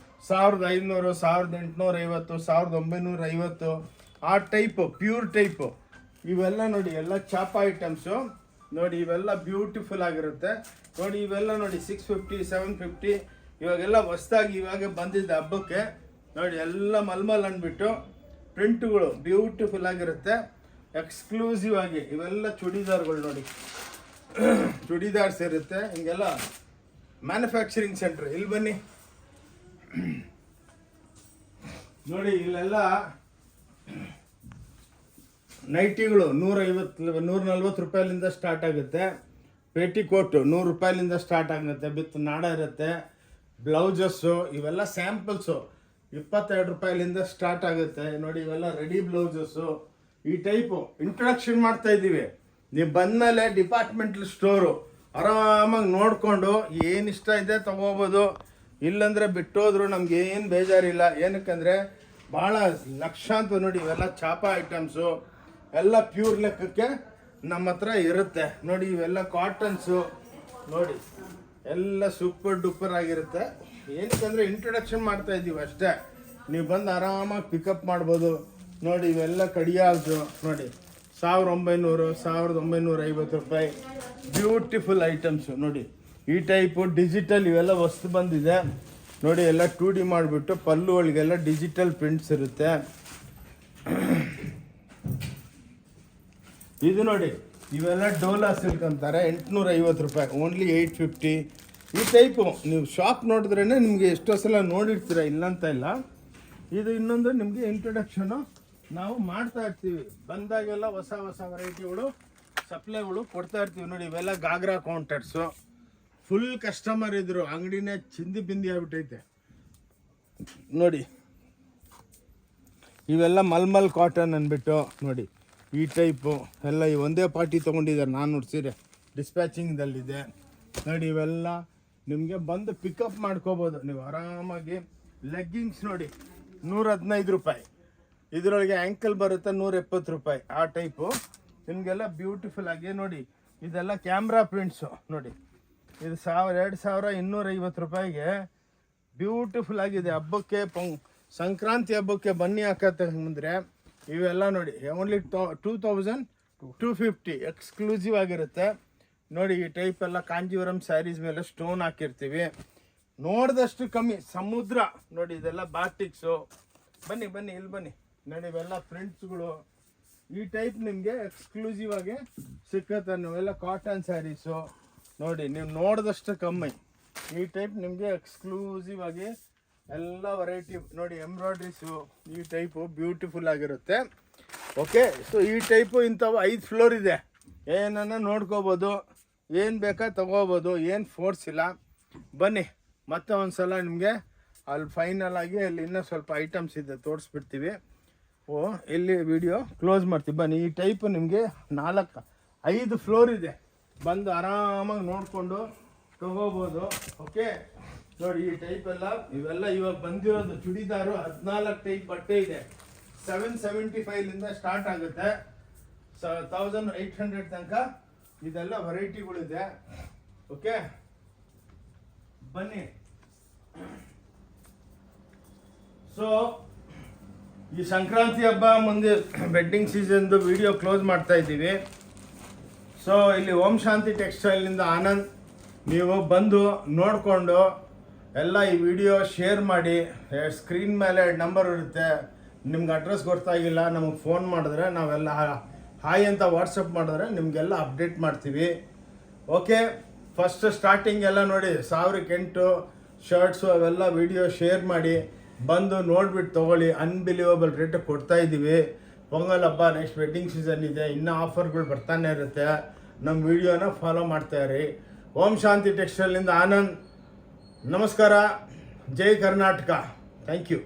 1500, 1850, 1950 ಆ ಟೈಪು, ಪ್ಯೂರ್ ಟೈಪು. ಇವೆಲ್ಲ ನೋಡಿ, ಎಲ್ಲ ಚಾಪ ಐಟಮ್ಸು ನೋಡಿ. ಇವೆಲ್ಲ ಬ್ಯೂಟಿಫುಲ್ ಆಗಿರುತ್ತೆ ನೋಡಿ. ಇವೆಲ್ಲ ನೋಡಿ 650, 750. ಇವಾಗೆಲ್ಲ ಹೊಸ್ದಾಗಿ ಇವಾಗ ಬಂದಿದ್ದ ಹಬ್ಬಕ್ಕೆ ನೋಡಿ. ಎಲ್ಲ ಮಲ್ಮಲ್ ಅಂದ್ಬಿಟ್ಟು ಪ್ರಿಂಟ್ಗಳು ಬ್ಯೂಟಿಫುಲ್ ಆಗಿರುತ್ತೆ, ಎಕ್ಸ್ಕ್ಲೂಸಿವ್ ಆಗಿ. ಇವೆಲ್ಲ ಚೂಡಿದಾರ್ಗಳು ನೋಡಿ, ಚೂಡಿದಾರ್ಸ್ ಇರುತ್ತೆ. ಹಿಂಗೆಲ್ಲ ಮ್ಯಾನುಫ್ಯಾಕ್ಚರಿಂಗ್ ಸೆಂಟ್ರ್. ಇಲ್ಲಿ ಬನ್ನಿ ನೋಡಿ. ಇಲ್ಲೆಲ್ಲ ನೈಟಿಗಳು 140 ರೂಪಾಯಿಲಿಂದ ಸ್ಟಾರ್ಟ್ ಆಗುತ್ತೆ. ಪೇಟಿಕೋಟು 100 ರೂಪಾಯಿಲಿಂದ ಸ್ಟಾರ್ಟ್ ಆಗುತ್ತೆ. ವಿತ್ ನಾಡ ಇರುತ್ತೆ. ಬ್ಲೌಸಸ್ಸು ಇವೆಲ್ಲ ಸ್ಯಾಂಪಲ್ಸು 22 ರೂಪಾಯಿಲಿಂದ ಸ್ಟಾರ್ಟ್ ಆಗುತ್ತೆ ನೋಡಿ. ಇವೆಲ್ಲ ರೆಡಿ ಬ್ಲೌಸಸ್ಸು ಈ ಟೈಪು ಇಂಟ್ರೊಡಕ್ಷನ್ ಮಾಡ್ತಾ ಇದ್ದೀವಿ. ನೀವು ಬಂದಮೇಲೆ ಡಿಪಾರ್ಟ್ಮೆಂಟಲ್ ಸ್ಟೋರು ಆರಾಮಾಗಿ ನೋಡಿಕೊಂಡು ಏನು ಇಷ್ಟ ಇದೆ ತೊಗೋಬೋದು. ಇಲ್ಲಾಂದರೆ ಬಿಟ್ಟೋದ್ರು ನಮ್ಗೆ ಏನು ಬೇಜಾರಿಲ್ಲ. ಏನಕ್ಕಂದರೆ ಭಾಳ ಲಕ್ಷಾಂತರ ನೋಡಿ. ಇವೆಲ್ಲ ಚಾಪ ಐಟಮ್ಸು ಎಲ್ಲ ಪ್ಯೂರ್ ಲೆಕ್ಕಕ್ಕೆ ನಮ್ಮ ಹತ್ರ ಇರುತ್ತೆ ನೋಡಿ. ಇವೆಲ್ಲ ಕಾಟನ್ಸು ನೋಡಿ, ಎಲ್ಲ ಸೂಪರ್ ಡೂಪರ್ ಆಗಿರುತ್ತೆ. ಏನಕ್ಕಂದರೆ ಇಂಟ್ರೊಡಕ್ಷನ್ ಮಾಡ್ತಾ ಇದ್ದೀವಿ ಅಷ್ಟೇ. ನೀವು ಬಂದು ಆರಾಮಾಗಿ ಪಿಕಪ್ ಮಾಡ್ಬೋದು ನೋಡಿ. ಇವೆಲ್ಲ ಕಡಿಯಾಲ್ಸು ನೋಡಿ 1900, 1950 ರೂಪಾಯಿ. ಬ್ಯೂಟಿಫುಲ್ ಐಟಮ್ಸು ನೋಡಿ. ಈ ಟೈಪು ಡಿಜಿಟಲ್ ಇವೆಲ್ಲ ವಸ್ತು ಬಂದಿದೆ ನೋಡಿ. ಎಲ್ಲ 2D ಮಾಡಿಬಿಟ್ಟು ಪಲ್ಲು ಒಳಗೆಲ್ಲ ಡಿಜಿಟಲ್ ಪ್ರಿಂಟ್ಸ್ ಇರುತ್ತೆ. ಇದು ನೋಡಿ, ಇವೆಲ್ಲ ಡೋಲಾ ಸಿಲ್ಕ್ ಅಂತಾರೆ. 850 ರೂಪಾಯಿ, ಓನ್ಲಿ 850. ಈ ಟೈಪು ನೀವು ಶಾಪ್ ನೋಡಿದ್ರೇ ನಿಮಗೆ ಎಷ್ಟೋ ಸಲ ನೋಡಿರ್ತೀರ, ಇಲ್ಲಂತ ಇಲ್ಲ. ಇದು ಇನ್ನೊಂದು ನಿಮಗೆ ಇಂಟ್ರೊಡಕ್ಷನು ನಾವು ಮಾಡ್ತಾ ಇರ್ತೀವಿ. ಬಂದಾಗೆಲ್ಲ ಹೊಸ ಹೊಸ ವೆರೈಟಿಗಳು ಸಪ್ಲೈಗಳು ಕೊಡ್ತಾ ಇರ್ತೀವಿ. ನೋಡಿ ಇವೆಲ್ಲ ಗಾಗ್ರಾ ಕೌಂಟರ್ಸು, ಫುಲ್ ಕಸ್ಟಮರ್ ಇದ್ರು, ಅಂಗಡಿನೇ ಚಿಂದಿ ಬಿಂದಿ ಆಗ್ಬಿಟ್ಟೈತೆ ನೋಡಿ. ಇವೆಲ್ಲ ಮಲ್ಮಲ್ ಕಾಟನ್ ಅಂದ್ಬಿಟ್ಟು ನೋಡಿ ಈ ಟೈಪು ಎಲ್ಲ ಈ ಒಂದೇ ಪಾರ್ಟಿ ತೊಗೊಂಡಿದ್ದಾರೆ 400 ಸೀರೆ ಡಿಸ್ಪ್ಯಾಚಿಂಗ್ದಲ್ಲಿದೆ ನೋಡಿ. ಇವೆಲ್ಲ ನಿಮಗೆ ಬಂದು ಪಿಕಪ್ ಮಾಡ್ಕೋಬೋದು ನೀವು ಆರಾಮಾಗಿ. ಲೆಗ್ಗಿಂಗ್ಸ್ ನೋಡಿ 115 ರೂಪಾಯಿ, ಇದರೊಳಗೆ ಆ್ಯಂಕಲ್ ಬರುತ್ತೆ 170 ರೂಪಾಯಿ. ಆ ಟೈಪು ನಿಮಗೆಲ್ಲ ಬ್ಯೂಟಿಫುಲ್ ಆಗಿ ನೋಡಿ. ಇದೆಲ್ಲ ಕ್ಯಾಮ್ರಾ ಪ್ರಿಂಟ್ಸು ನೋಡಿ, ಇದು 2250 ರೂಪಾಯಿಗೆ ಬ್ಯೂಟಿಫುಲ್ ಆಗಿದೆ. ಹಬ್ಬಕ್ಕೆ ಸಂಕ್ರಾಂತಿ ಹಬ್ಬಕ್ಕೆ ಬನ್ನಿ ಹಾಕತ್ತೆ ಮುಂದ್ರೆ ಇವೆಲ್ಲ ನೋಡಿ ಓನ್ಲಿ 2250 ಎಕ್ಸ್ಕ್ಲೂಸಿವ್ ಆಗಿರುತ್ತೆ ನೋಡಿ. ಈ ಟೈಪ್ ಎಲ್ಲ ಕಾಂಜೀವರಂ ಸ್ಯಾರೀಸ್ ಮೇಲೆ ಸ್ಟೋನ್ ಹಾಕಿರ್ತೀವಿ, ನೋಡಿದಷ್ಟು ಕಮ್ಮಿ. ಸಮುದ್ರ ನೋಡಿ, ಇದೆಲ್ಲ ಬಾಟಿಕ್ಸು. ಬನ್ನಿ ಬನ್ನಿ ಇಲ್ಲಿ ಬನ್ನಿ ನೋಡಿ, ಇವೆಲ್ಲ ಪ್ರಿಂಟ್ಸ್ಗಳು. ಈ ಟೈಪ್ ನಿಮಗೆ ಎಕ್ಸ್ಕ್ಲೂಸಿವ್ ಆಗಿ ಸಿಕ್ಕತ್ತೆ. ನೀವೆಲ್ಲ ಕಾಟನ್ ಸ್ಯಾರೀಸು ನೋಡಿ, ನೀವು ನೋಡಿದಷ್ಟು ಕಮ್ಮಿ. ಈ ಟೈಪ್ ನಿಮಗೆ ಎಕ್ಸ್ಕ್ಲೂಸಿವ್ ಆಗಿ ಎಲ್ಲ ವೆರೈಟಿ ನೋಡಿ. ಎಂಬ್ರಾಯ್ಡ್ರೀಸು ಈ ಟೈಪು ಬ್ಯೂಟಿಫುಲ್ ಆಗಿರುತ್ತೆ. ಓಕೆ, ಸೊ ಈ ಟೈಪು ಇಂಥವು 5 ಫ್ಲೋರ್ ಇದೆ. ಏನನ್ನ ನೋಡ್ಕೋಬೋದು, ಏನು ಬೇಕಾ ತೊಗೋಬೋದು, ಏನು ಫೋರ್ಸ್ ಇಲ್ಲ. ಬನ್ನಿ ಮತ್ತೆ ಒಂದು ಸಲ ನಿಮಗೆ ಅಲ್ಲಿ ಫೈನಲ್ ಆಗಿ ಅಲ್ಲಿ ಇನ್ನೂ ಸ್ವಲ್ಪ ಐಟಮ್ಸ್ ಇದೆ ತೋರಿಸ್ಬಿಡ್ತೀವಿ. ಇಲ್ಲಿ ವಿಡಿಯೋ ಕ್ಲೋಸ್ ಮಾಡ್ತೀವಿ. ಬನ್ನಿ, ಈ ಟೈಪು ನಿಮಗೆ 5 ಫ್ಲೋರ್ ಇದೆ. ಬಂದು ಆರಾಮಾಗಿ ನೋಡಿಕೊಂಡು ತೊಗೋಬೋದು. ಓಕೆ ನೋಡಿ, ಈ ಟೈಪ್ ಎಲ್ಲ ಇವೆಲ್ಲ ಇವಾಗ ಬಂದಿರೋದು ಚೂಡಿದಾರು 14 ಟೈಪ್ ಬಟ್ಟೆ ಇದೆ. 775ಲಿಂದ ಸ್ಟಾರ್ಟ್ ಆಗುತ್ತೆ 1800 ತನಕ ಇದೆಲ್ಲ ವೆರೈಟಿಗಳಿದೆ. ಓಕೆ ಬನ್ನಿ. ಸೊ ಈ ಸಂಕ್ರಾಂತಿ ಹಬ್ಬ ಮುಂದೆ ವೆಡ್ಡಿಂಗ್ ಸೀಸನ್ದು ವಿಡಿಯೋ ಕ್ಲೋಸ್ ಮಾಡ್ತಾ ಇದ್ದೀವಿ. ಸೊ ಇಲ್ಲಿ ಓಂ ಶಾಂತಿ ಟೆಕ್ಸ್ಟೈಲ್ನಿಂದ ಆನಂದ್, ನೀವು ಬಂದು ನೋಡಿಕೊಂಡು ಎಲ್ಲ ಈ ವಿಡಿಯೋ ಶೇರ್ ಮಾಡಿ. ಸ್ಕ್ರೀನ್ ಮೇಲೆ ನಂಬರ್ ಇರುತ್ತೆ, ನಿಮ್ಗೆ ಅಡ್ರೆಸ್ ಗೊತ್ತಾಗಿಲ್ಲ ನಮಗೆ ಫೋನ್ ಮಾಡಿದ್ರೆ ನಾವೆಲ್ಲ ಹಾಯ್ ಅಂತ ವಾಟ್ಸಪ್ ಮಾಡಿದ್ರೆ ನಿಮಗೆಲ್ಲ ಅಪ್ಡೇಟ್ ಮಾಡ್ತೀವಿ. ಓಕೆ, ಫಸ್ಟ್ ಸ್ಟಾರ್ಟಿಂಗ್ ಎಲ್ಲ ನೋಡಿ 1008 ಶರ್ಟ್ಸು ಅವೆಲ್ಲ ವಿಡಿಯೋ ಶೇರ್ ಮಾಡಿ ಬಂದು ನೋಡಿಬಿಟ್ಟು ತೊಗೊಳ್ಳಿ. ಅನ್ಬಿಲೀವಬಲ್ ರೇಟ್ ಕೊಡ್ತಾ ಇದ್ದೀವಿ. ಪೊಂಗಲ್ ಹಬ್ಬ ನೆಕ್ಸ್ಟ್ ವೆಡ್ಡಿಂಗ್ ಸೀಸನ್ ಇದೆ, ಇನ್ನೂ ಆಫರ್ಗಳು ಬರ್ತಾನೆ ಇರುತ್ತೆ. ನಮ್ಮ ವಿಡಿಯೋನ ಫಾಲೋ ಮಾಡ್ತಾಯಿರಿ. ಓಂ ಶಾಂತಿ ಟೆಕ್ಸ್ಟೈಲ್ನಿಂದ ಆನಂದ್, ನಮಸ್ಕಾರ, ಜೈ ಕರ್ನಾಟಕ, ಥ್ಯಾಂಕ್ ಯು.